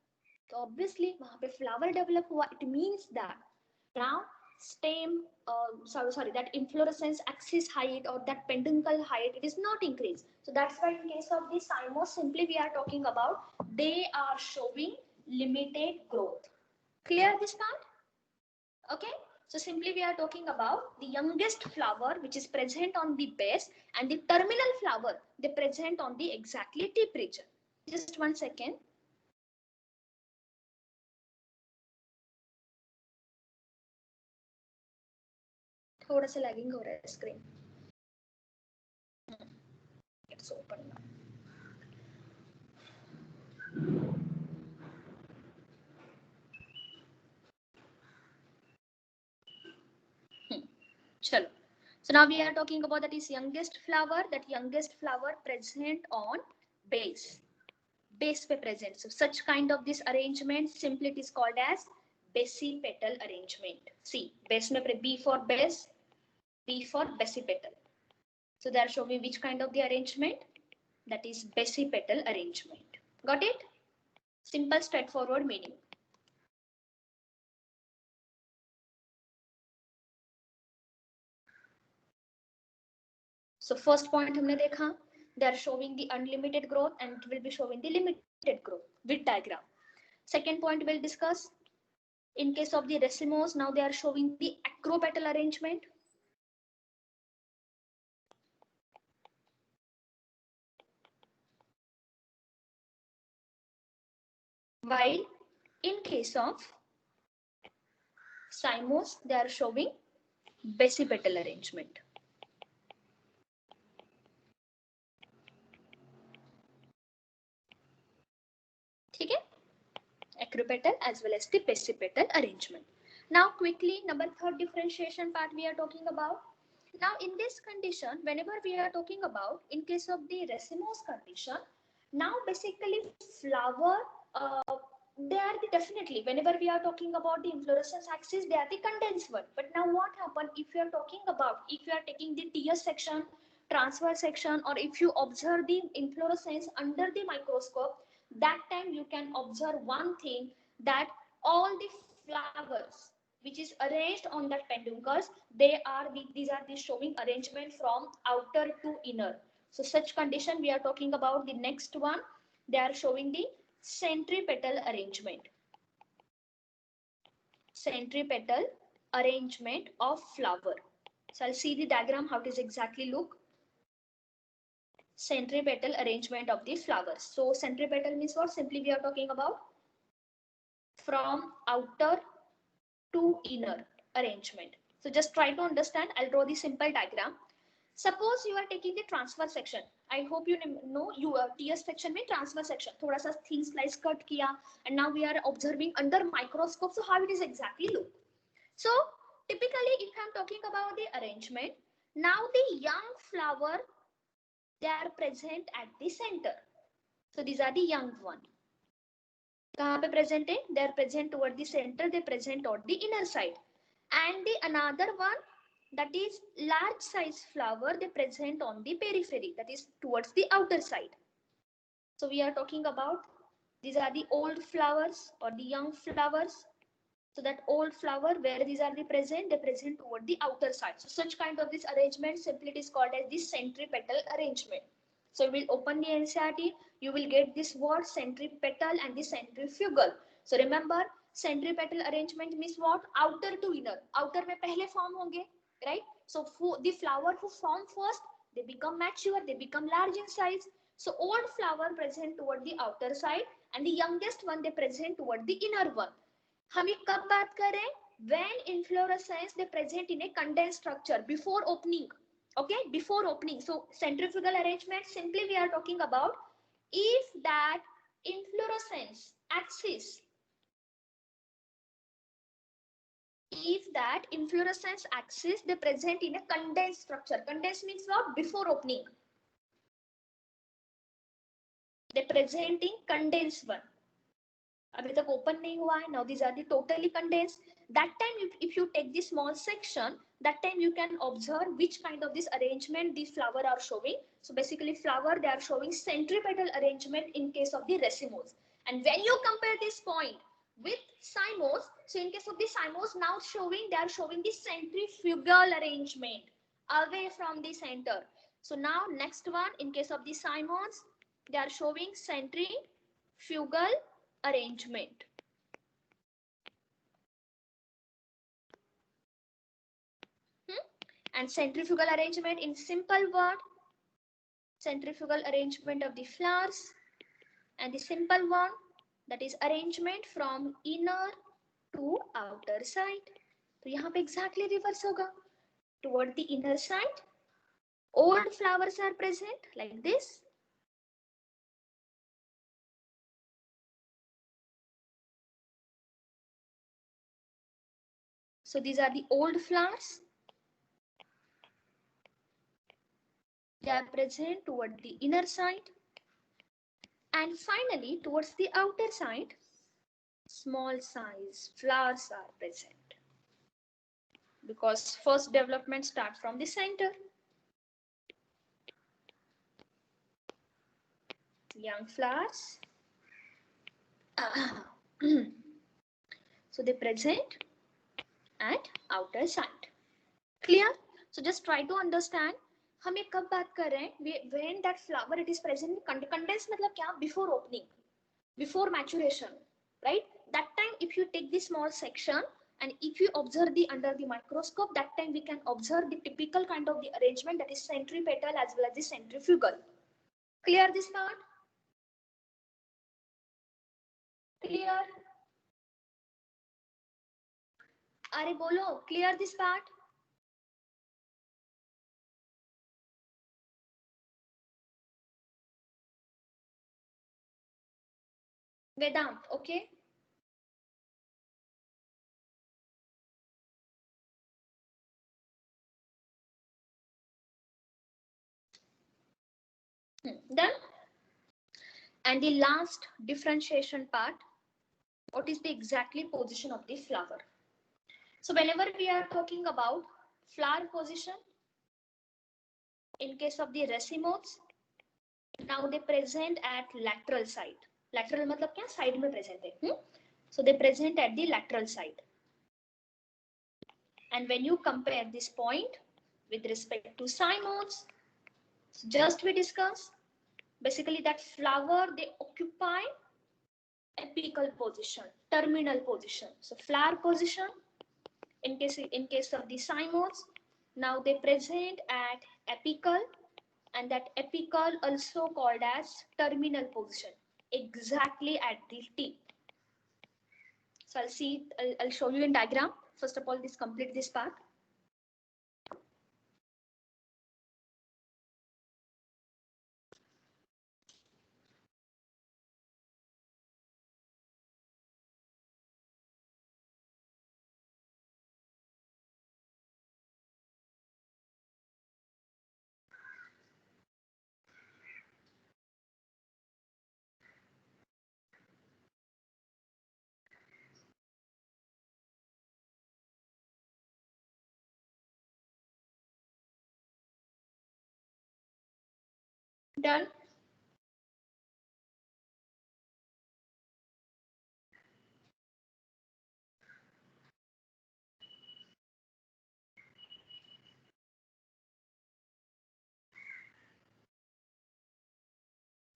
So obviously वहाँ पे flower develop हुआ. It means that now stem that inflorescence axis height or that peduncle height, it is not increased. So that's why in case of the cymose simply we are talking about they are showing limited growth. Clear this part? Okay, so simply we are talking about the youngest flower which is present on the base and the terminal flower they present on the exactly tip region. Just 1 second. थोड़ा सा lagging हो रहा है screen. It's open now. Chalo. So now we are talking about that is youngest flower present on base. Base pe present. So such kind of this arrangement simply it is called as basipetal arrangement. See, base mein B for base, B for basipetal. So they are showing which kind of the arrangement? That is basipetal arrangement. Got it? Simple, straightforward meaning. So first point हमने देखा, they are showing the unlimited growth and it will be showing the limited growth with diagram. Second point we'll discuss. In case of the racemose, now they are showing the acropetal arrangement. While in case of cymose, they are showing basipetal arrangement. Okay? Acropetal as well as the basipetal arrangement. Now quickly, number 3rd differentiation part we are talking about. Now in this condition, whenever we are talking about in case of the racemose condition, now basically flower they are the definitely whenever we are talking about the inflorescence axis they are the condensed one. But now what happened if you are talking about if you are taking the TS section, transverse section, or if you observe the inflorescence under the microscope, that time you can observe one thing that all the flowers which is arranged on that peduncles these are the showing arrangement from outer to inner. So such condition we are talking about the next one, they are showing the centripetal arrangement. Centripetal arrangement of flower. So I'll see the diagram how it is exactly look. Centripetal arrangement of the flowers. So centripetal means what? Simply we are talking about from outer to inner arrangement. So just try to understand. I'll draw the simple diagram. Suppose you are taking the transfer section. I hope you know you TS section में transfer section थोड़ा सा thin slice cut किया, and now we are observing under microscope. So how it is exactly look? So typically, if I'm talking about the arrangement, now the young flower, they are present at the center. So these are the young one. कहाँ पे present है? They are present toward the center. They present toward the inner side. And the another one, that is large size flower, they present on the periphery, that is towards the outer side. So we are talking about, these are the old flowers or the young flowers. So that old flower, where these are the present, they present toward the outer side. So such kind of this arrangement, simply it is called as the centripetal arrangement. So we'll open the NCERT, you will get this word centripetal and the centrifugal. So remember, centripetal arrangement means what? Outer to inner. Outer में पहले form होंगे, right? So the flower who form first, they become mature, they become large in size. So old flower present toward the outer side, and the youngest one they present toward the inner one. हम ये कब बात कर रहे हैं? When inflorescence they present in a condensed structure before opening. Okay, before opening. So centrifugal arrangement, simply we are talking about if that inflorescence axis, they present in a condensed structure. Condensed means what? Before opening. They present in condensed one. अभी तक open नहीं हुआ है. Now these are the totally condensed. That time if you take this small section, that time you can observe which kind of this arrangement the flower are showing. So basically flower, they are showing centripetal arrangement in case of the racemose. And when you compare this point with cymose, so in case of the cymose, now they are showing the centrifugal arrangement away from the center. So now next one, in case of the cymose, they are showing centrifugal arrangement. And centrifugal arrangement, in simple word, centrifugal arrangement of the flowers, and the simple one, that is arrangement from inner to outer side. तो यहाँ पे exactly reverse होगा. Toward the inner side, old flowers are present like this. So these are the old flowers. They are present toward the inner side. And finally, towards the outer side, small size flowers are present. Because first development starts from the center. Young flowers. So they present at outer side. Clear? So just try to understand. हम ये कब बात कर रहे हैं? When that flower it is present, condensed मतलब क्या? Before opening, before maturation, right? That time if you take this small section and if you observe the under the microscope, that time we can observe the typical kind of the arrangement, that is centripetal as well as the centrifugal. Clear this part? Clear? अरे बोलो, clear this part? Vedant, okay? Done? And the last differentiation part, what is the exactly position of the flower? So whenever we are talking about flower position, in case of the racemodes, now they present at lateral side. Lateral मतलब क्या? Side में present है. So they present at the lateral side. And when you compare this point with respect to cymodes, just we discuss, basically that flower, they occupy apical position, terminal position. So flower position, in case of the cymodes, now they present at apical, and that apical also called as terminal position, exactly at the tip. So I'll show you in diagram. First of all, complete this part. Done.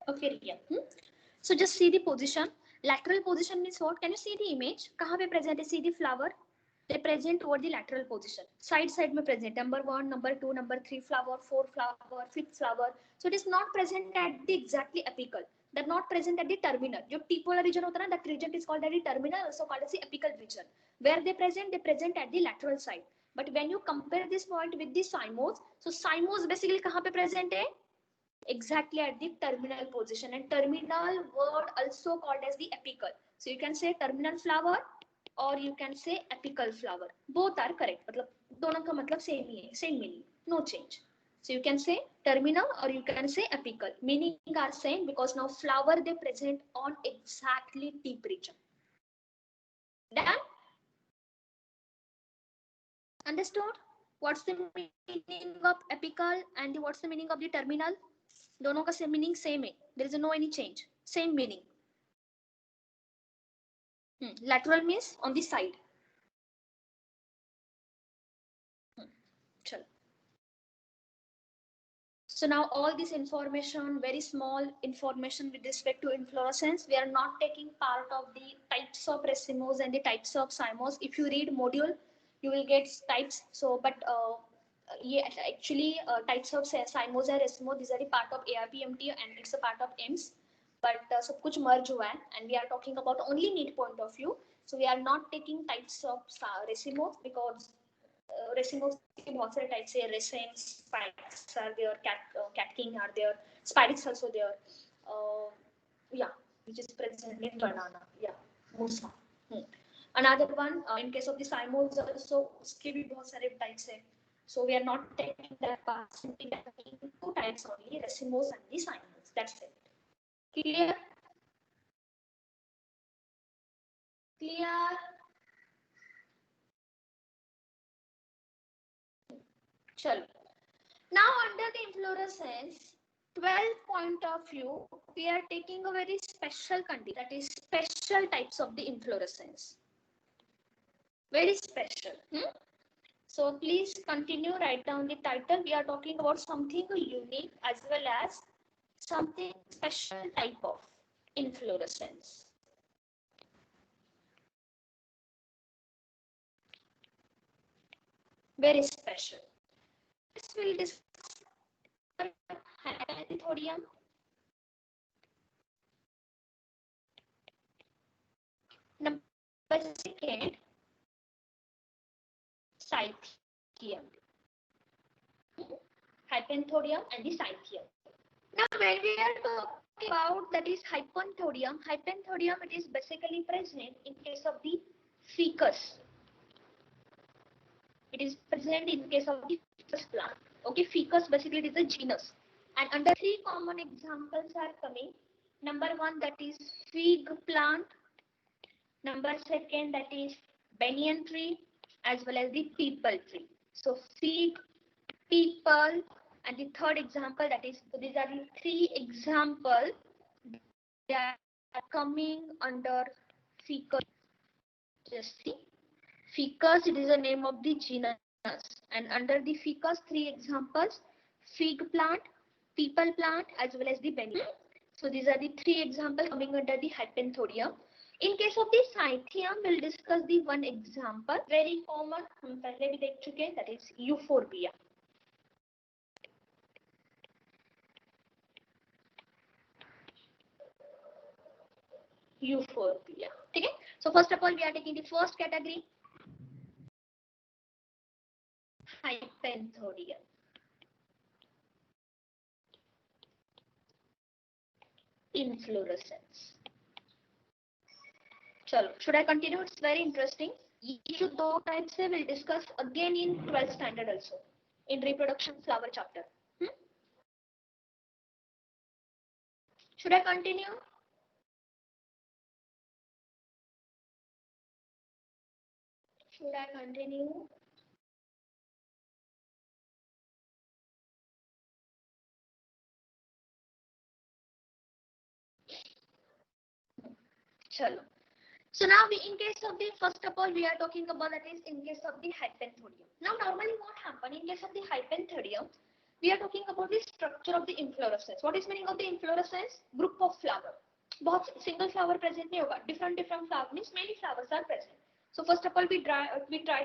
Okay, Riya. So just see the position. Lateral position means what? Can you see the image? कहाँ पे present है? See the flower. They present toward the lateral position. Side में present. Number 1, number 2, number 3 flower, 4 flower, 5th flower. So it is not present at the exactly apical. They're not present at the terminal. जो tip वाला region होता है ना, that region is called at the terminal, also called as the apical region. Where they present at the lateral side. But when you compare this point with the cymos, so cymos basically कहाँ पे present है? Exactly at the terminal position, and terminal word also called as the apical. So you can say terminal flower or you can say apical flower. Both are correct. मतलब दोनों का मतलब same ही है, same meaning, no change. So you can say terminal or you can say apical. Meaning are same because now flower they present on exactly tip region. Done? Understood? What's the meaning of apical and what's the meaning of the terminal? दोनों का same meaning same है. There is no any change. Same meaning. Lateral means on the side. Chalo. So now all this information, very small information with respect to inflorescence, we are not taking part of the types of racemos and the types of cymos. If you read module, you will get types. So, but yeah, actually types of cymos and racemos, these are the part of ARPMT and it's a part of EMS. But सब कुछ merge हुआ है and we are talking about only need point of view. So we are not taking types of racemos because racemos के बहुत सारे types है. Raceme, spikes are there, catking are there, spikes also there. Yeah, which is present in banana. Yeah, musa. Another one, in case of the cymos also, उसके भी बहुत सारे types है. So we are not taking that part. Simply taking two types only, racemos and the cymos. That's it. Clear? Clear? Chalo. Now under the inflorescence, 12 point of view, we are taking a very special condition, that is special types of the inflorescence. Very special. So please continue, write down the title. We are talking about something unique as well as something special type of inflorescence. Very special. This will discuss hypanthodium. Number second, Cythium. Hypanthodium and the Cythium. Now when we are talking about that is hypanthodium, it is basically present in case of the ficus. It is present in case of the ficus plant. Okay, ficus basically is a genus. And under three common examples are coming. Number one, that is fig plant. Number second, that is banyan tree as well as the peepal tree. So fig, peepal, and the third example, that is, so these are the three examples that are coming under ficus. Just see, ficus, it is the name of the genus, and under the ficus, three examples: fig plant, peepal plant, as well as the banyan. So these are the three examples coming under the hypanthodium. In case of the Cythium, we'll discuss the one example, very common, हम पहले भी देख चुके हैं, that is euphorbia. Euphorbia. Okay. So first of all, we are taking the first category, hypanthodium. Inflorescence. Chalo, should I continue? It's very interesting. ये जो दो types है, we'll discuss again in 12th standard also, in reproduction flower chapter. Should I continue? Should I continue? Chalo. So now in case of the, first of all, we are talking about that is in case of the hypenthodium. Now normally what happen in case of the hypenthodium, we are talking about the structure of the inflorescence. What is meaning of the inflorescence? Group of flower. बहुत single flower present नहीं होगा. Different flower means many flowers are present. So first of all, we try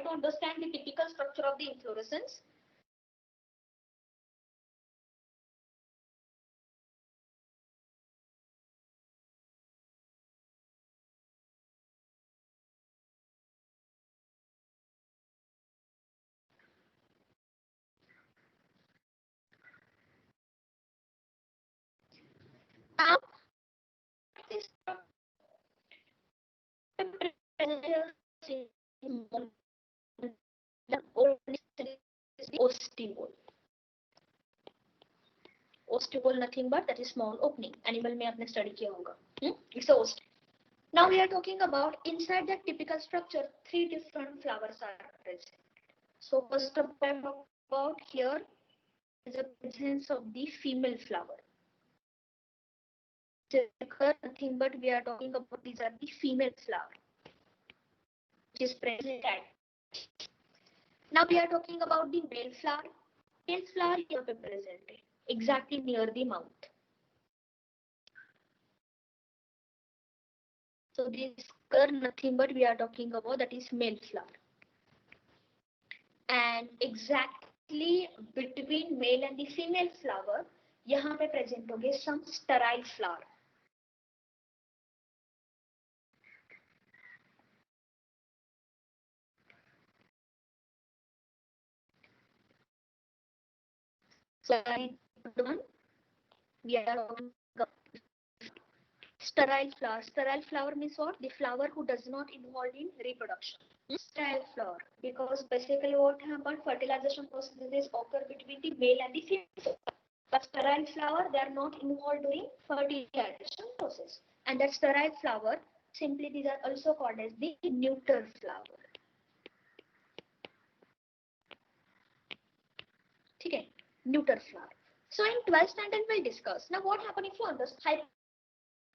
to understand the typical structure of the inflorescence. Now, this ostiole. Ostiole nothing but that is small opening. Animal में आपने study किया होगा. It's a ostiole. Now we are talking about inside that typical structure, 3 different flowers are present. So first of all, about here is the presence of the female flower. Nothing but we are talking about these are the female flower, which is present at. Now we are talking about the male flower. Male flower here present exactly near the mouth. So this nothing but we are talking about that is male flower. And exactly between male and the female flower, यहाँ पे present होंगे some sterile flower. So we are talking about sterile flower. Sterile flower means what? The flower who does not involve in reproduction. Sterile flower, because basically what happens, fertilization processes occur between the male and the female. But sterile flower, they are not involved in fertilization process. And that sterile flower, simply these are also called as the neuter flower. Okay, neuter flower. So in 12th standard we'll discuss. Now what happens if you understand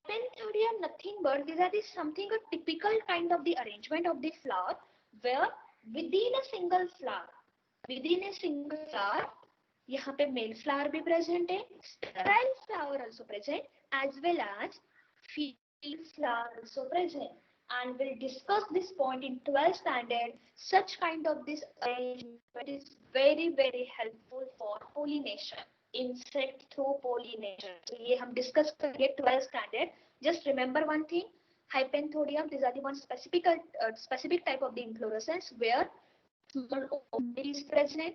hypenthodium, nothing but these are something a typical kind of the arrangement of the flower where within a single flower, यहाँ पे male flower भी present है, sterile flower also present, as well as female flower also present. And we'll discuss this point in 12th standard. Such kind of this arrangement is very, very helpful for pollination. Insect through pollination. So ये हम discuss करेंगे 12th standard. Just remember one thing. Hypenthodium, these are the one specific type of the inflorescence where small opening is present.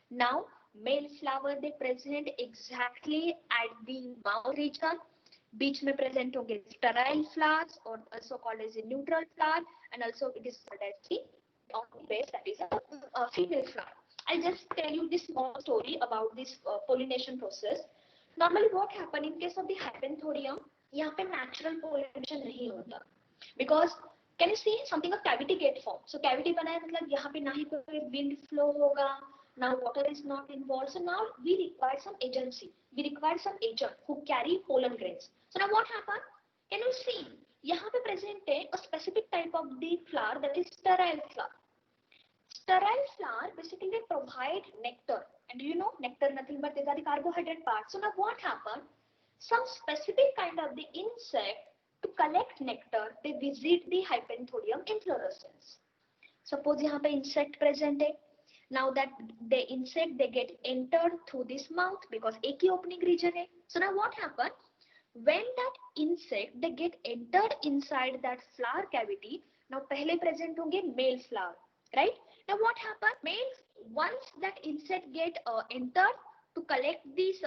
Now, male flower they present exactly at the mouth region. बीच में present होंगे sterile flowers or also called as a neutral flower, and also it is called as the base, that is a female flower. I'll just tell you this small story about this pollination process. Normally what happen in case of the hypenthodium, यहाँ पे natural pollination नहीं होता, because can you see something of cavity gate form. So cavity बना है मतलब यहाँ पे ना ही कोई wind flow होगा, now water is not involved. So now we require some agency. We require some agent who carry pollen grains. So now what happened? Can you see? यहाँ पे present है a specific type of the flower, that is sterile flower. Sterile flower basically provide nectar, and you know nectar nothing but these are the carbohydrate parts. So now what happened? Some specific kind of the insect to collect nectar, they visit the hypenthodium inflorescence. Suppose यहाँ पे insect present है. Now that the insect they get entered through this mouth because एक ही opening region है. So now what happened? When that insect they get entered inside that flower cavity, now पहले present होंगे male flower, right? Now what happened? Male, once that insect get entered to collect this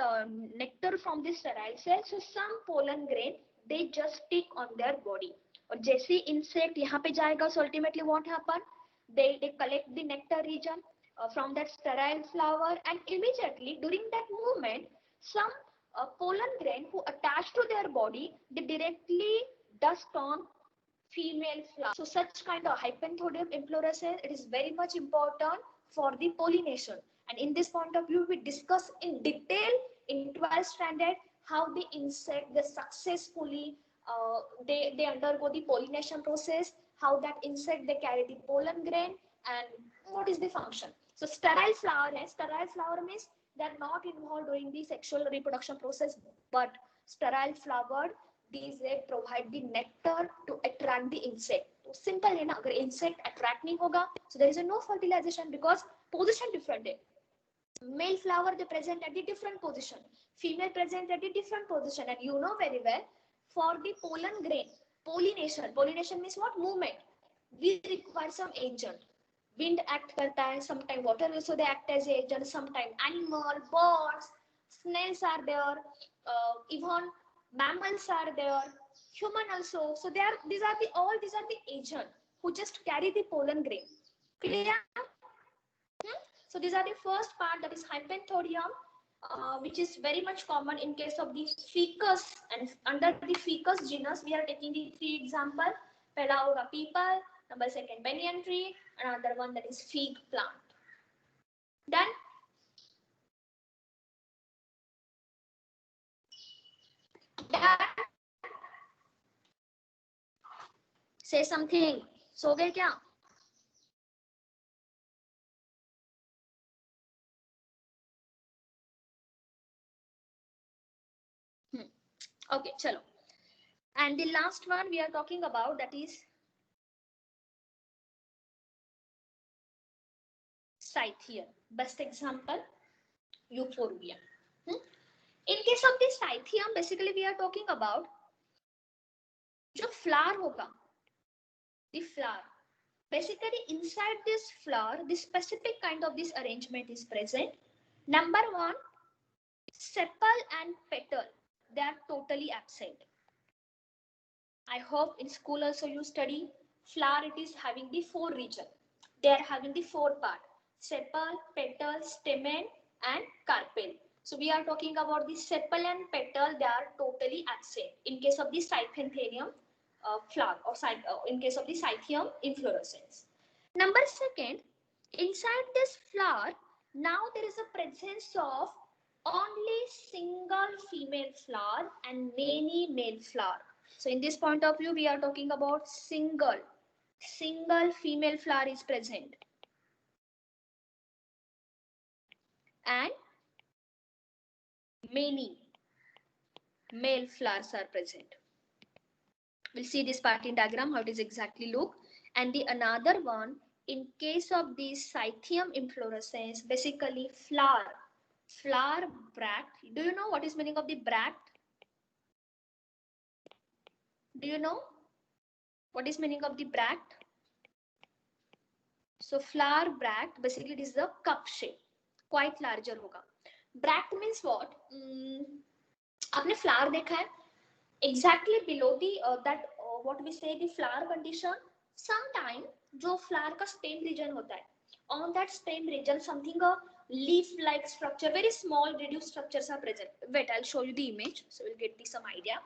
nectar from this sterile cell, so some pollen grain they just stick on their body. और जैसे insect यहाँ पे जाएगा, so ultimately what happened? They collect the nectar region from that sterile flower, and immediately during that movement, some pollen grain who attach to their body, they directly dust on female flower. So such kind of hypenthodium inflorescence, it is very much important for the pollination. And in this point of view, we discuss in detail in 12th standard how the insect they successfully they undergo the pollination process, how that insect they carry the pollen grain, and what is the function. So sterile flower means they're not involved during the sexual reproduction process, but sterile flower, these they provide the nectar to attract the insect. तो simple है ना, अगर insect attract नहीं होगा, so there is a no fertilization because position different है. Male flower they present at the different position, female present at the different position, and you know very well for the pollen grain pollination means what, movement, we require some agent. Wind act करता है, sometime water also they act as agent, sometime animal, birds, snails are there, even mammals are there, human also. So they are, these are the agent who just carry the pollen grain. Clear? So these are the first part, that is Hypanthodium, which is very much common in case of the ficus, and under the ficus genus we are taking the three example. Pehla hoga peepal, number second banyan tree, another one that is fig plant. Done? Done? Say something. सो गए क्या? Okay, chalo. And the last one we are talking about, that is Scythium. Best example, Euphorbia. In case of the Scythium, basically we are talking about जो flower होगा, the flower. Basically inside this flower, the specific kind of this arrangement is present. Number one, sepal and petal, they are totally absent. I hope in school also you study flower, it is having the four region. They are having the four part, sepal, petal, stamen and carpel. So we are talking about the sepal and petal, they are totally absent in case of the Cyphentaneum flower, or in case of the Scythium inflorescence. Number second, inside this flower, now there is a presence of only single female flower and many male flower. So in this point of view, we are talking about single female flower is present, and many male flowers are present. We'll see this part in diagram, how it is exactly look. And the another one, in case of the Scythium inflorescence, basically flower bract. Do you know what is meaning of the bract? Do you know what is meaning of the bract? So flower bract, basically it is the cup shape, quite larger होगा. Bract means what? आपने flower देखा है? Exactly below the what we say the flower condition, sometime जो flower का stem region होता है, on that stem region something a leaf like structure, very small reduced structures are present. Wait, I'll show you the image so you'll get some idea.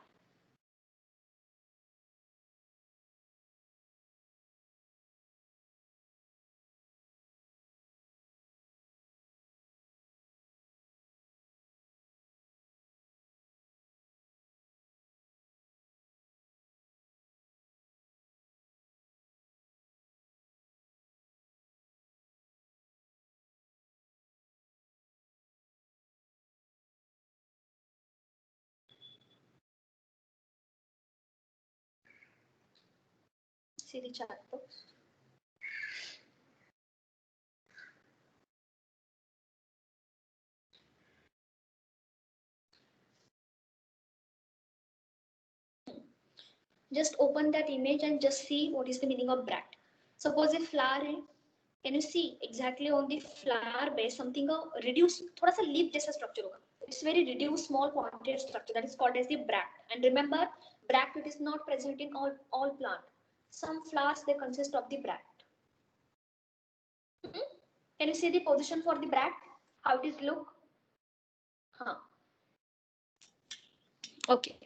See the chart box. Just open that image and just see what is the meaning of bract. Suppose a flower है, can you see exactly on the flower base something a reduced, थोड़ा सा leaf जैसा structure होगा. It's very reduced small quantity structure, that is called as the bract. And remember, bract it is not present in all plant. Some flowers they consist of the bract. Can you see the position for the bract? How it is look? Okay.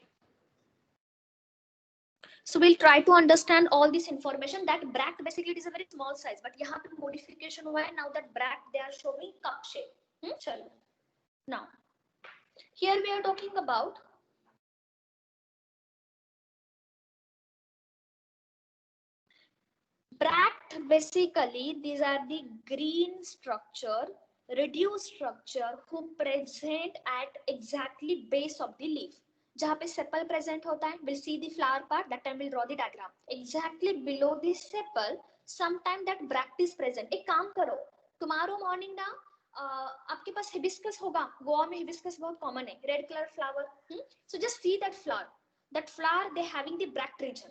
So we'll try to understand all this information. That bract basically it is a very small size, but यहाँ पे modification हुआ है. Now that bract they are showing cup shape. चलो. Now here we are talking about bract, basically these are the green structure, reduced structure who present at exactly base of the leaf. जहाँ पे sepal present होता है, we'll see the flower part, that time we'll draw the diagram. Exactly below the sepal, sometime that bract is present. एक काम करो, tomorrow morning ना आपके पास hibiscus होगा, गोवा में हिबिस्कस बहुत कॉमन है, red colour flower. So just see that flower. That flower they having the bract region.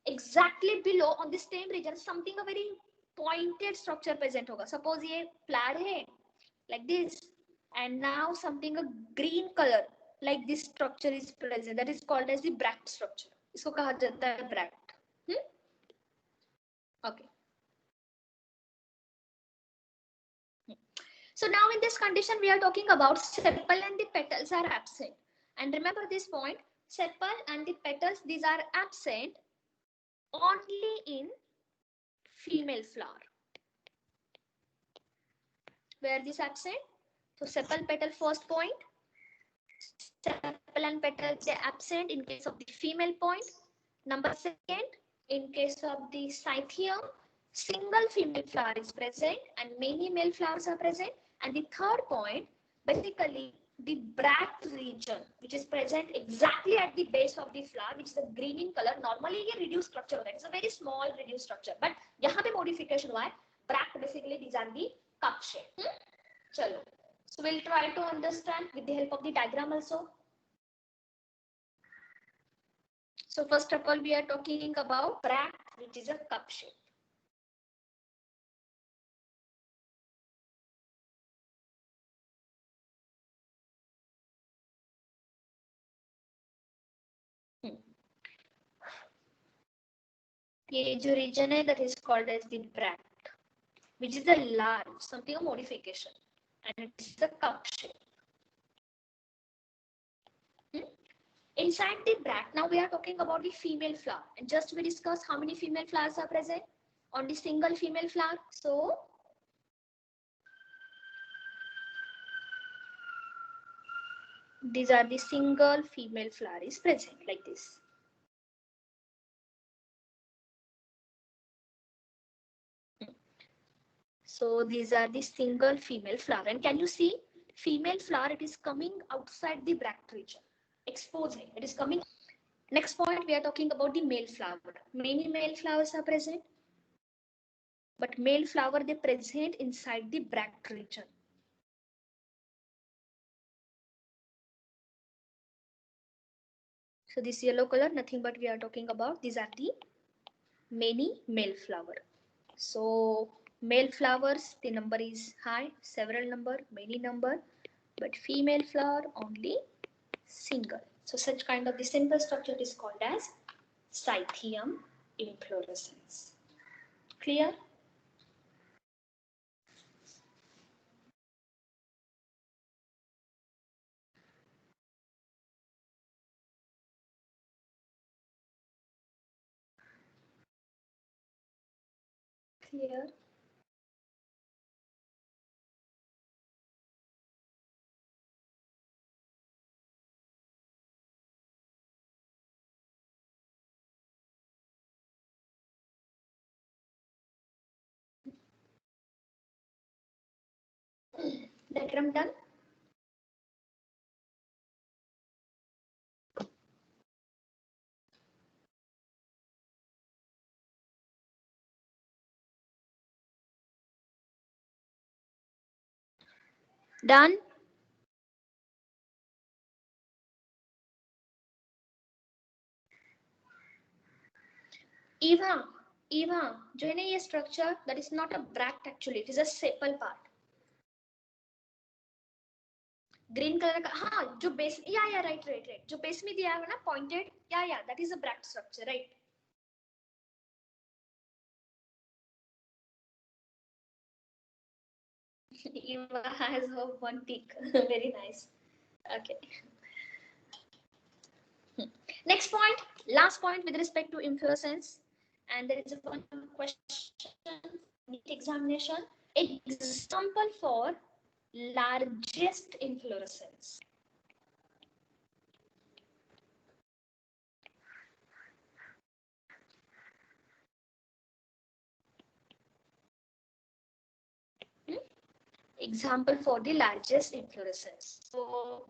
Exactly below on the stem region something a very pointed structure present होगा. Suppose ये flower है like this, and now something a green color like this structure is present. That is called as the bract structure. इसको कहा जाता है bract. Okay. So now in this condition we are talking about sepal and the petals are absent. And remember this point, sepal and the petals, these are absent only in female flower. Where this absent? So sepal petal first point. Sepal and petal they absent in case of the female point. Number second, in case of the Cythium, single female flower is present and many male flowers are present. And the third point, basically the bract region, which is present exactly at the base of the flower, which is a green in color. Normally ये reduced structure होता है. It's a very small reduced structure, but यहाँ पे modification हुआ है. Bract basically these are the cup shape. चलो. So we'll try to understand with the help of the diagram also. So first of all, we are talking about bract, which is a cup shape. ये जो region है, that is called as the bract, which is a large, something a modification, and it is the cup shape. Inside the bract, now we are talking about the female flower, and just we discuss how many female flowers are present on the single female flower. So these are the single female flower is present like this. So these are the single female flower, and can you see female flower? It is coming outside the bract region, exposing. It is coming. Next point, we are talking about the male flower. Many male flowers are present, but male flower they present inside the bract region. So this yellow color, nothing but we are talking about. These are the many male flower. So male flowers, the number is high, several number, many number, but female flower only single. So such kind of the simple structure is called as Cythium inflorescence. Clear? Clear? Diagram done? Done? Eva, जो है ना ये structure, that is not a bract actually, it is a sepal part. Green colour का, हाँ जो base, या right जो base में दिया है ना पॉइंटेड, या that is a bract structure, right. Eva has her one peak. Very nice. Okay. Next point, last point with respect to inflorescence, and there is one question NEET examination. Example for largest inflorescence. example for the largest inflorescence. So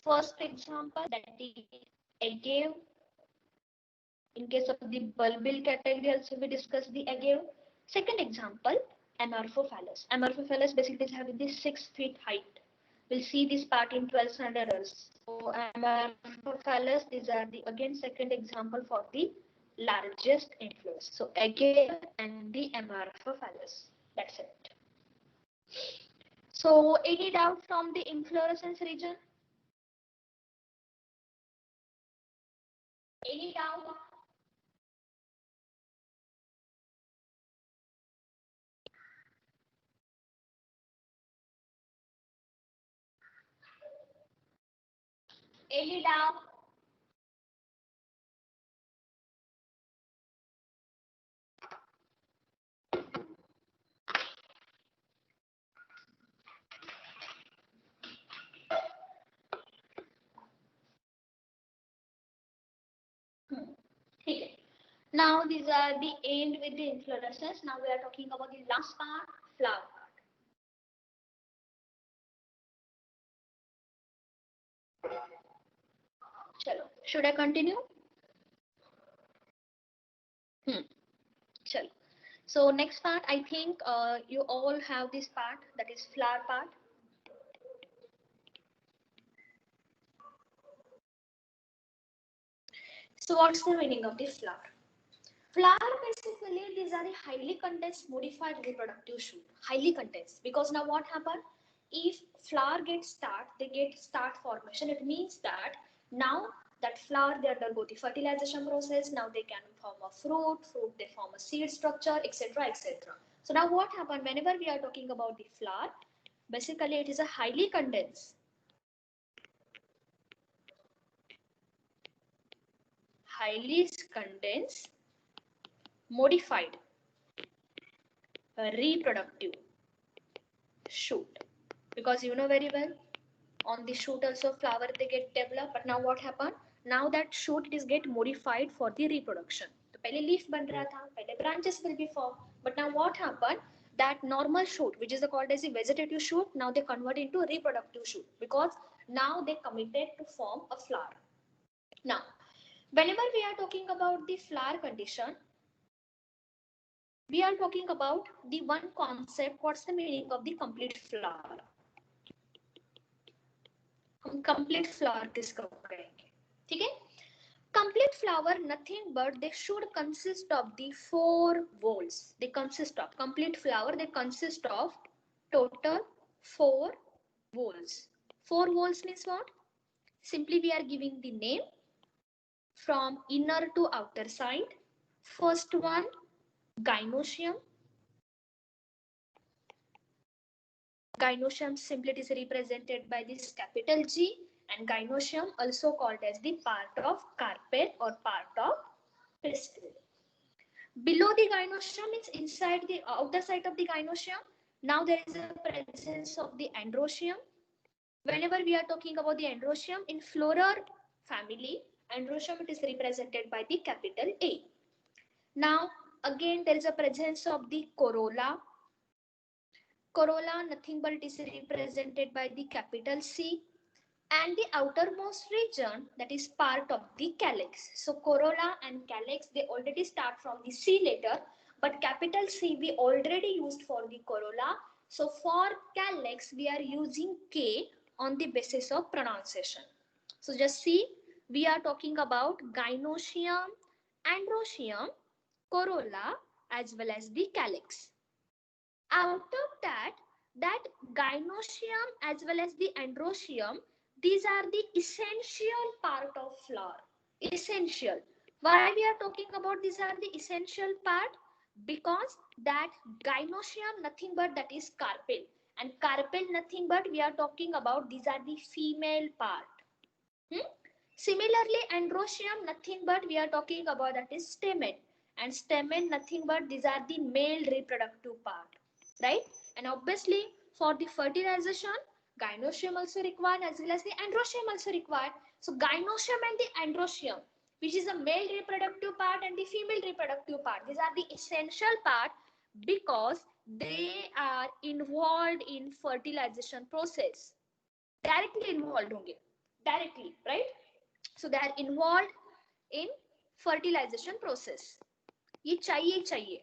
first example, that is agave. In case of the bulbil category, also we discussed the agave. Second example, Amorphophallus. Amorphophallus basically is having the 6 feet height. We'll see this part in 12th standard also. So Amorphophallus, these are the again second example for the largest inflorescence. So agave and the Amorphophallus. That's it. So any doubt from the inflorescence region? Any doubt? Any doubt? Okay. Now these are the end with the inflorescence. Now we are talking about the last part, flower part. Chalo. Should I continue? Chalo. So next part, I think you all have this part, that is flower part. So what's the meaning of the flower? Flower basically these are the highly condensed modified reproductive shoot. Highly condensed, because now what happened? If flower gets start, they get start formation. It means that now that flower they undergo the fertilization process. Now they can form a fruit. Fruit they form a seed structure, etc., etc. So now what happened? Whenever we are talking about the flower, basically it is a highly condensed. Highly condensed modified reproductive shoot, because you know very well on the shoot also flower they get developed, but now what happened? Now that shoot is get modified for the reproduction. तो पहले leaf बन रहा था, पहले branches will be formed, but now what happened? That normal shoot, which is called as a vegetative shoot, now they convert into reproductive shoot because now they committed to form a flower. Now, whenever we are talking about the flower condition, we are talking about the one concept. What's the meaning of the complete flower? हम complete flower discover करेंगे, ठीक है? Complete flower nothing but they should consist of the 4 whorls. They consist of complete flower. They consist of total 4 whorls. 4 whorls means what? Simply we are giving the name from inner to outer side. First one, gynoecium. Gynoecium simply is represented by this capital G, and gynoecium also called as the part of carpel or part of pistil. Below the gynoecium means inside the outer side of the gynoecium. Now there is a presence of the androecium. Whenever we are talking about the androecium in floral family, androecium it is represented by the capital A. Now again there is a presence of the corolla. Corolla nothing but it is represented by the capital C, and the outermost region that is part of the calyx. So corolla and calyx they already start from the C letter, but capital C we already used for the corolla. So for calyx we are using K on the basis of pronunciation. So just see, we are talking about gynoecium, androecium, corolla as well as the calyx. Out of that gynoecium as well as the androecium, these are the essential part of flower. Essential. Why we are talking about these are the essential part? Because that gynoecium nothing but that is carpel, and carpel nothing but we are talking about these are the female part. Similarly, androecium nothing but we are talking about that is stamen, and stamen nothing but these are the male reproductive part. Right? And obviously for the fertilization, gynoecium also required as well as the androecium also required. So gynoecium and the androecium, which is the male reproductive part and the female reproductive part, these are the essential part because they are involved in fertilization process. Directly involved होंगे, directly, right? So they are involved in fertilization process. ये चाहिए.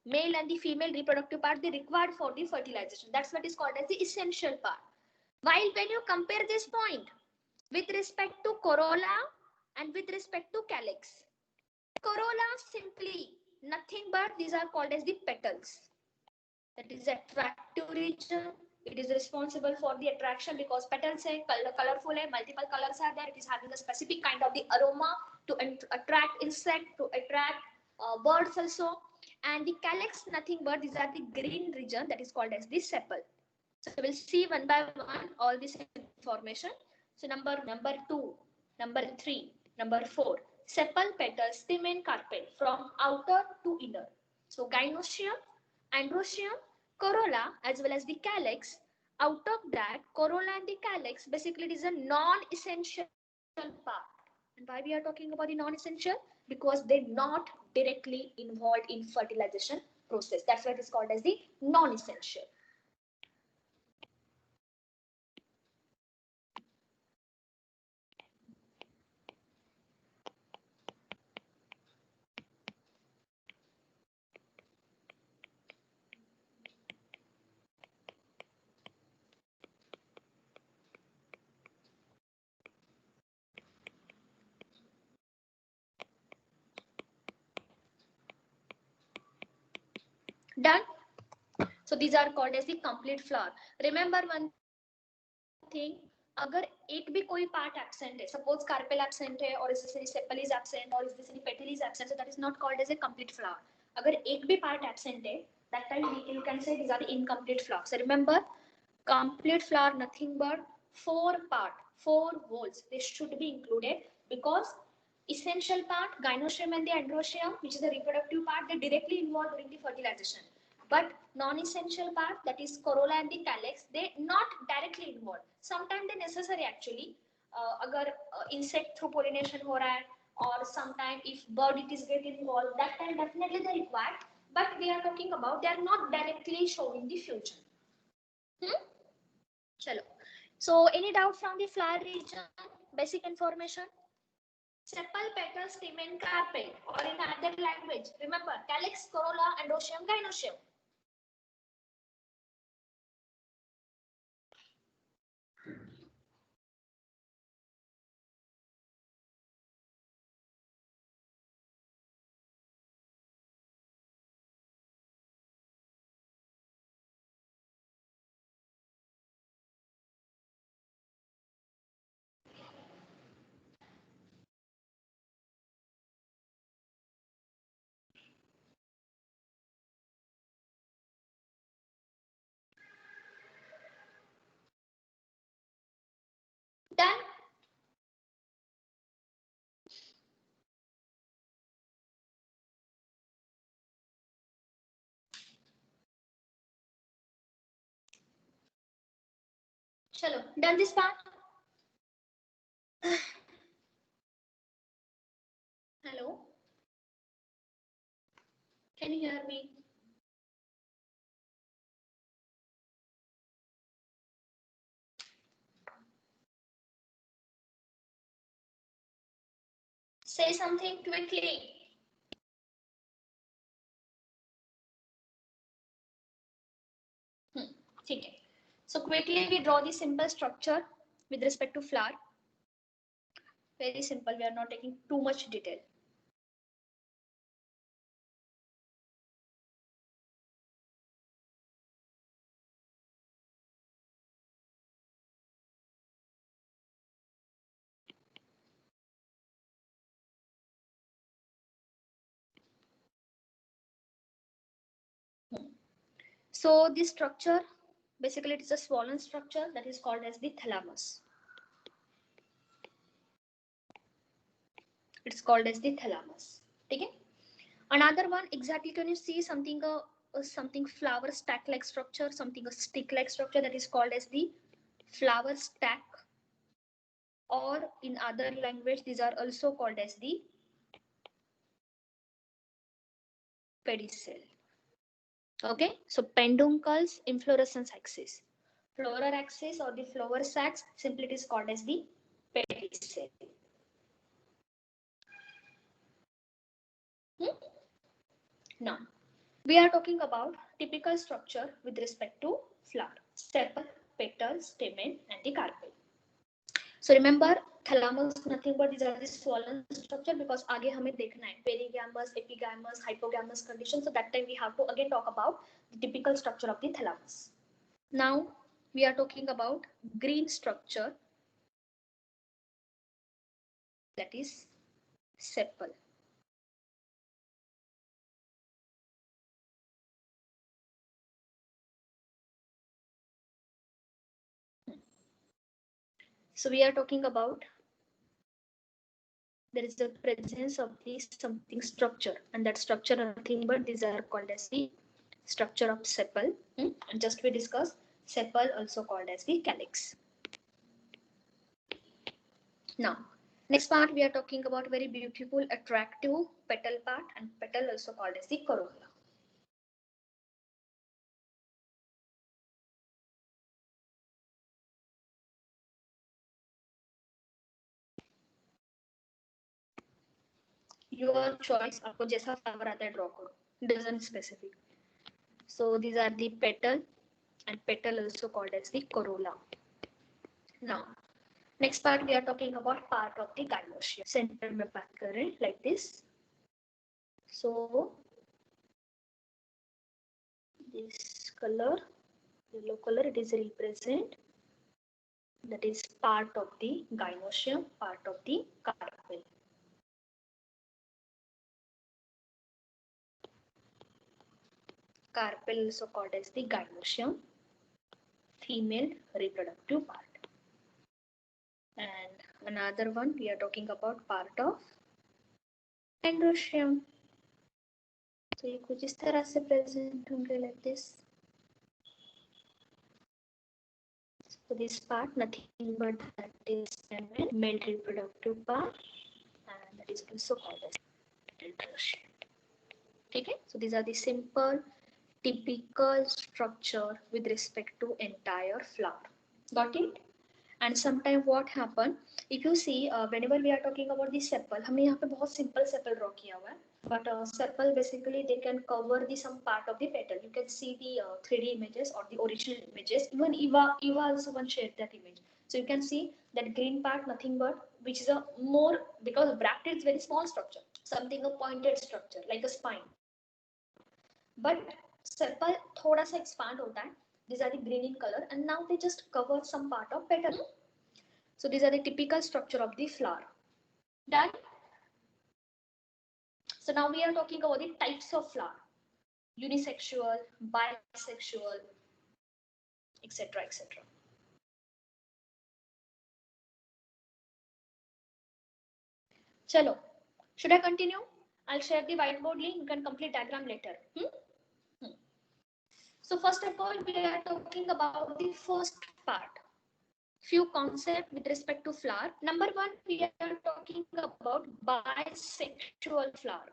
Male and the female reproductive part, they required for the fertilization. That's what is called as the essential part. While when you compare this point with respect to corolla and with respect to calyx, corolla simply nothing but these are called as the petals. That is attractive region. It is responsible for the attraction because petals are colorful, multiple colors are there. It is having a specific kind of the aroma to attract insect, to attract birds also. And the calyx, nothing but these are the green region that is called as the sepal. So we'll see one by one all this information. So number 2, number 3, number 4. Sepal, petal, stem and carpel from outer to inner. So gynoecium, androecium, corolla as well as the calyx. Out of that, corolla and the calyx basically it is a non-essential part. And why we are talking about the non-essential? Because they're not directly involved in fertilization process. That's why it is called as the non-essential. Done. So these are called as the complete flower. Remember one thing, अगर एक भी कोई part absent है, suppose carpel absent है, or is this any sepal is absent, or is this any petal is absent, so that is not called as a complete flower. अगर एक भी part absent है, that time you can say these are the incomplete flower. So remember, complete flower nothing but 4 wholes. They should be included because essential part, gynoecium and the androecium, which is the reproductive part, they directly involved during the fertilization. But non-essential part, that is corolla and the calyx, they not directly involved. Sometimes they necessary actually. अगर insect through pollination हो रहा है, or sometime if bird it is get involved, that time definitely they require. But we are talking about they are not directly showing the fusion. Chalo. So any doubt from the flower region? Basic information. Sepal, petal, stem and carpel, or in other language. Remember, calyx, corolla, androecium, gynoecium. Done. Chalo, done this part. Hello. Can you hear me? Say something quickly. Okay. So quickly we draw the simple structure with respect to flower. Very simple. We are not taking too much detail. So this structure, basically it is a swollen structure that is called as the thalamus. It's called as the thalamus. Okay. Another one, exactly, can you see something something flower stack like structure, something a stick like structure that is called as the flower stack, or in other language these are also called as the pedicel. Okay, so peduncles, inflorescence axis. Floral axis or the flower sacs, simply it is called as the pedicel. Now, we are talking about typical structure with respect to flower, sepal, petal, stamen, and the carpel. So remember, thalamus nothing but these are the swollen structure because आगे हमें देखना है perigamous, epigamous, hypogamous condition. So that time we have to again talk about the typical structure of the thalamus. Now we are talking about green structure, that is sepal. So we are talking about there is the presence of the something structure, and that structure nothing but these are called as the structure of sepal. And just we discuss sepal also called as the calyx. Now, next part we are talking about very beautiful, attractive petal part, and petal also called as the corolla. Your choice, आपको जैसा flower आता है draw करो. Doesn't specific. So these are the petal, and petal also called as the corolla. Now, next part we are talking about part of the gynoecium. Center में back करें like this. So this color, yellow color, it is represent, that is part of the gynoecium, part of the carpel. Carpel also called as the gynoecium, female reproductive part. And another one we are talking about part of androecium. तो ये कुछ इस तरह से present होंगे like this. So this part nothing but that is male reproductive part, and that is also called as androecium. Okay, so these are the simple typical structure with respect to entire flower. Got it? And sometimes what happen, if you see whenever we are talking about the sepal, हमने यहाँ पे बहुत simple sepal draw किया हुआ है. But sepal basically they can cover the some part of the petal. You can see the 3D images or the original images. Even Eva also one shared that image. So you can see that green part nothing but which is a more, because bracted is very small structure, something a pointed structure like a spine. But sepal थोड़ा सा expand होता है. These are the green in color, and now they just cover some part of petal. So these are the typical structure of the flower. Done. So now we are talking about the types of flower: unisexual, bisexual, etc., etc. Chalo, should I continue? I'll share the whiteboard link. You can complete diagram later. So first of all, we are talking about the first part. Few concepts with respect to flower. Number one, we are talking about bisexual flower.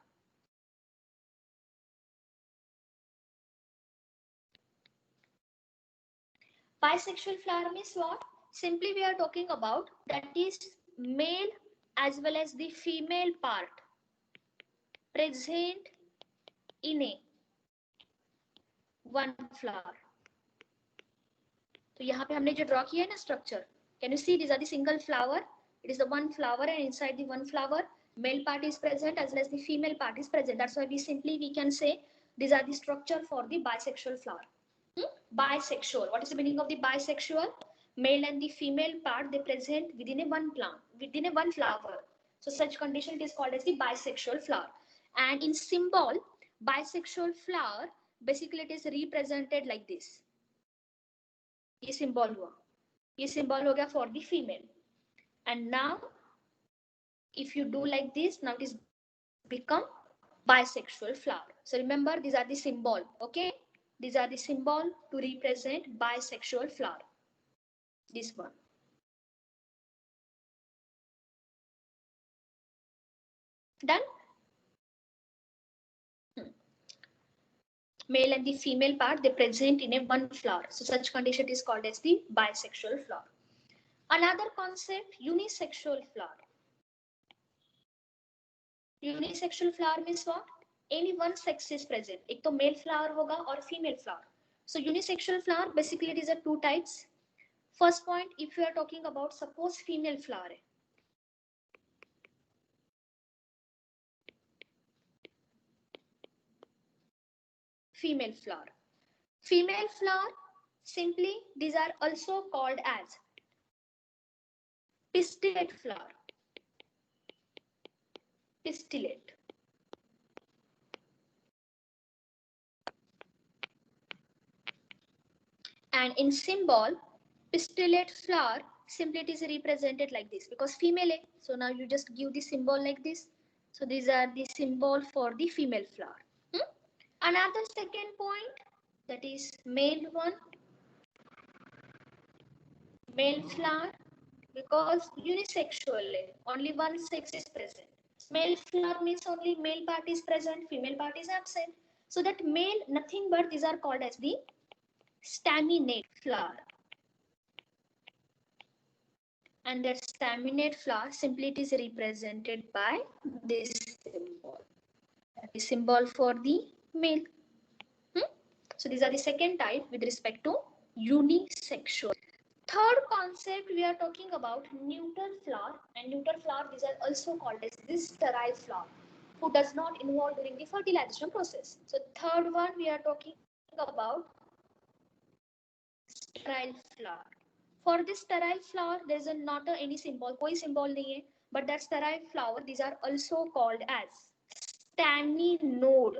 Bisexual flower means what? Simply we are talking about that is male as well as the female part present in a one flower. तो यहाँ पे हमने जो draw किया है ना structure, can you see these are the single flower? It is the one flower, and inside the one flower, male part is present as well as the female part is present. That's why we can say these are the structure for the bisexual flower. Bisexual. What is the meaning of the bisexual? Male and the female part they present within a one plant, within a one flower. So such condition it is called as the bisexual flower. And in symbol, bisexual flower basically it is represented like this. ये symbol हुआ. ये symbol हो गया for the female. And now, if you do like this, now it is become bisexual flower. So remember, these are the symbol. Okay, these are the symbol to represent bisexual flower. This one. Done. male and the female part, they present in a one flower. So such condition is called as the bisexual flower. Another concept, unisexual flower. Unisexual flower means what? Any one sex is present. एक तो male flower होगा और female flower. So unisexual flower basically it is a two types. First point, if you are talking about suppose female flower है. Female flower. Female flower, simply these are also called as pistillate flower. Pistillate. And in symbol, pistillate flower, simply it is represented like this because female है. So now you just give the symbol like this. So these are the symbol for the female flower. Another second point, that is male one. Male flower, because unisexual, only one sex is present. Male flower means only male part is present, female part is absent. So that male, nothing but these are called as the staminate flower. And that staminate flower simply it is represented by this symbol. That is symbol for the male. So these are the second type with respect to unisexual. Third concept, we are talking about neuter flower, and neuter flower, these are also called as this sterile flower, who does not involve during the fertilization process. So third one, we are talking about sterile flower. For this sterile flower, there is not any symbol, कोई symbol नहीं है, but that sterile flower, these are also called as staminode.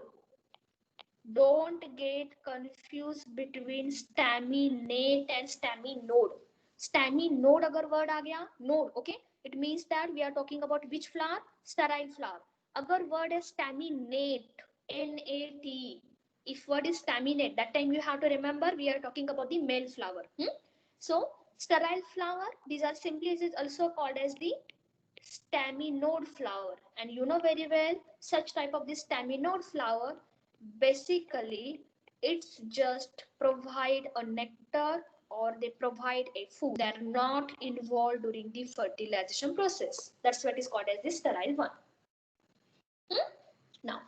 Don't get confused between staminate and staminode. Staminode अगर word आ गया, node, okay? It means that we are talking about which flower? Sterile flower. अगर word is staminate, N-A-T, if word is staminate, that time you have to remember we are talking about the male flower. So sterile flower, these are simply is also called as the staminode flower. And you know very well, such type of this staminode flower, basically it's just provide a nectar or they provide a food. They are not involved during the fertilization process. That's what is called as the sterile one. Now,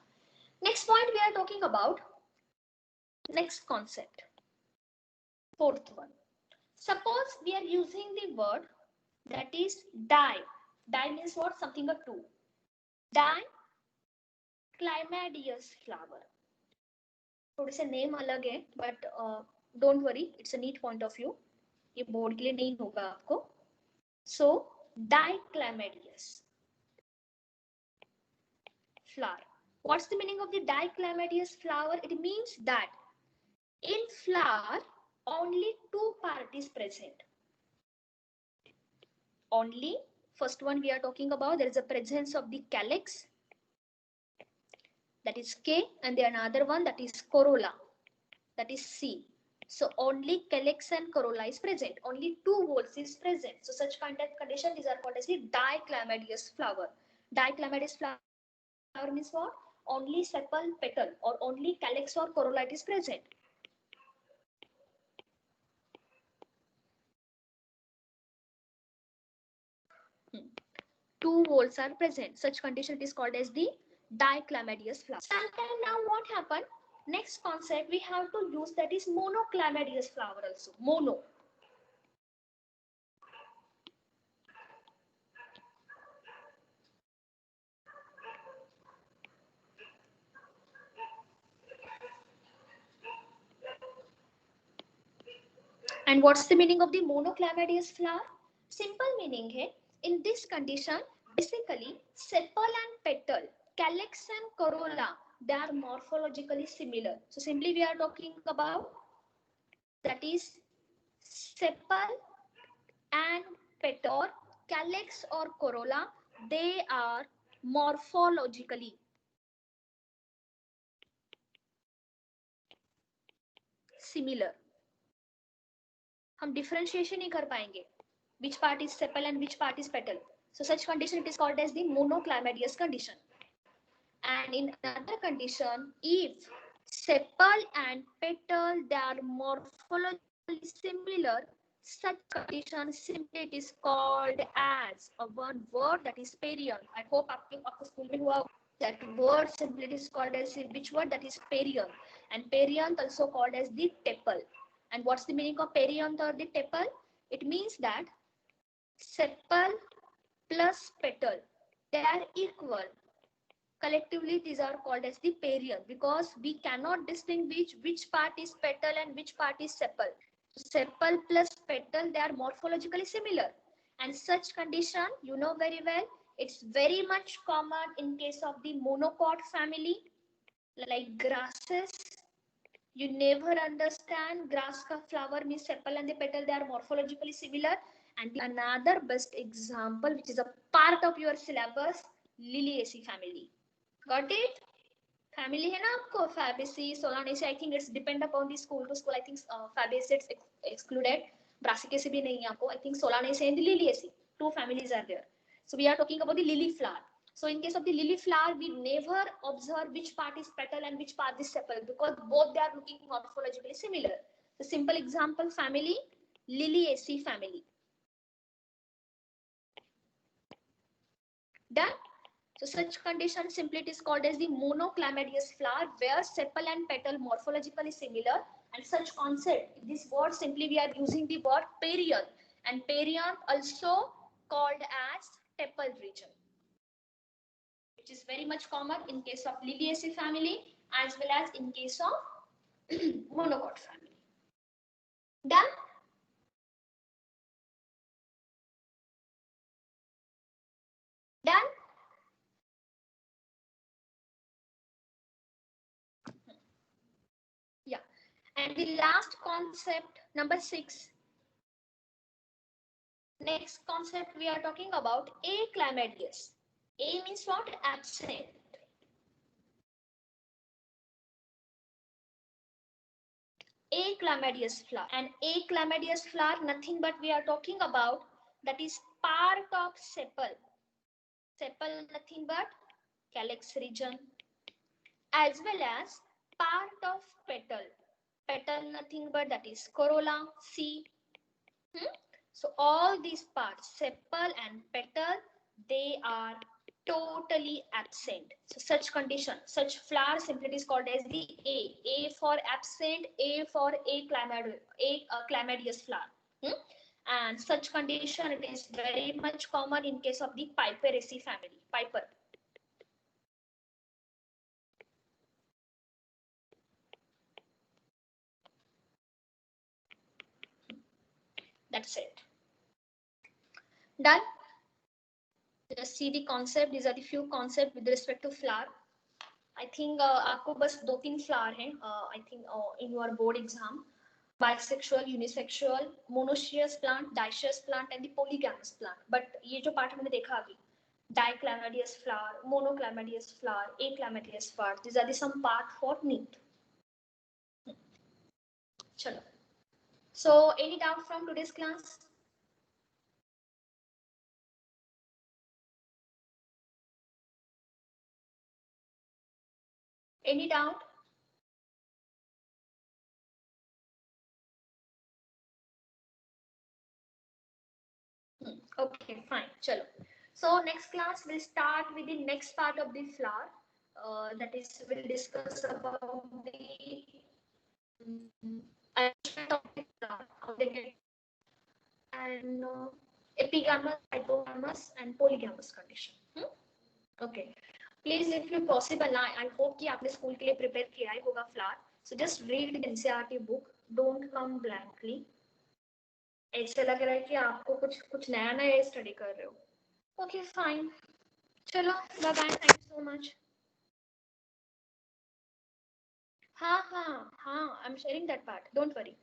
next point we are talking about, next concept, fourth one. Suppose we are using the word that is di. Di means what? Something or two. Diclymadius flower. थोड़े से name अलग है, but don't worry, it's a neat point of view, ये board के लिए नहीं होगा आपको. सो diclymadius flower. What's the meaning of the diclymadius flower? It means that in flower only two parties present. Only first one we are talking about, there is a presence of the calyx, that is K, and the another one that is corolla, that is C. So only calyx and corolla is present. Only two volts is present. So such kind of condition, these are called as the diclymadius flower. Diclymadius flower means what? Only sepal petal or only calyx or corolla is present. Two volts are present. Such condition is called as the diclymadius flower. Sometimes now what happened? Next concept we have to use, that is monoclymadius flower also. Mono. And what's the meaning of the monoclymadius flower? Simple meaning है, in this condition, basically sepal and petal, calyx and corolla, they are morphologically similar. So simply we are talking about, that is sepal and petal or calyx or corolla, they are morphologically similar. हम differentiation नहीं कर पाएंगे which part is sepal and which part is petal. So such condition it is called as the monoclymadius condition. And in another condition, if sepal and petal, they are morphologically similar. Such condition simply it is called as a one word, that is perion. I hope आपके school में हुआ that word simply it is called as which word, that is perion. And perianth also called as the tepal. And what's the meaning of perianth or the tepal? It means that sepal plus petal, they are equal. Collectively, these are called as the perianth because we cannot distinguish which part is petal and which part is sepal. Sepal plus petal, they are morphologically similar. And such condition, you know very well, it's very much common in case of the monocot family, like grasses. You never understand grass ka flower means sepal and the petal, they are morphologically similar. And the another best example, which is a part of your syllabus, Liliaceae family. Got it? Family है ना आपको Fabaceae, Solanaceae. I think it's depend upon the school to school. I think Fabaceae it's excluded. Brassicaceae भी नहीं है आपको. I think Solanaceae and the Liliaceae. Two families are there. So we are talking about the lily flower. So in case of the lily flower, we never observe which part is petal and which part is sepal because both they are looking morphologically similar. The simple example family, Liliaceae family. Done? So such condition simply it is called as the monoclamadyous flower where sepal and petal morphologically similar, and such concept, this word simply we are using the word perianth, and perianth also called as tepal region, which is very much common in case of Liliaceae family as well as in case of monocot family. Done? Done? Yeah. And the last concept, number 6. Next concept we are talking about aclamadius. A means what? Absent. Aclamadius flower. And aclamadius flower, nothing but we are talking about, that is part of sepal. Sepal, nothing but calyx region, as well as part of petal. Petal, nothing but that is corolla, C. So all these parts, sepal and petal, they are totally absent. So such condition, such flower simply is called as the A. A for absent, A for aclamadius flower. And such condition, it is very much common in case of the Piperaceae family. Piper. That's it. Done. Just see the concept. These are the few concepts with respect to flower. I think आपको बस 2-3 flower हैं. I think in your board exam. Bisexual, unisexual, monoecious plant, dioecious plant, and the polygamous plant. But ये जो part हमने देखा अभी, diclamadious flower, monoclamadious flower, aclamadious flower. These are the some part for NEET. चलो. So any doubt from today's class? Any doubt? Okay, fine. Chalo. So next class we'll start with the next part of the flower. That is, we'll discuss about the arrangement of the flower, how they get, and epigamous, hypogamous, and polygamous condition. Okay. Please, if you possible, I hope कि आपने school के लिए prepare किया ही होगा flower. So just read the NCERT book. Don't come blankly. ऐसा लग रहा है कि आपको कुछ नया नया स्टडी कर रहे हो. Okay, fine. चलो, bye bye. Thank you so much. हाँ, I'm sharing that part. Don't worry.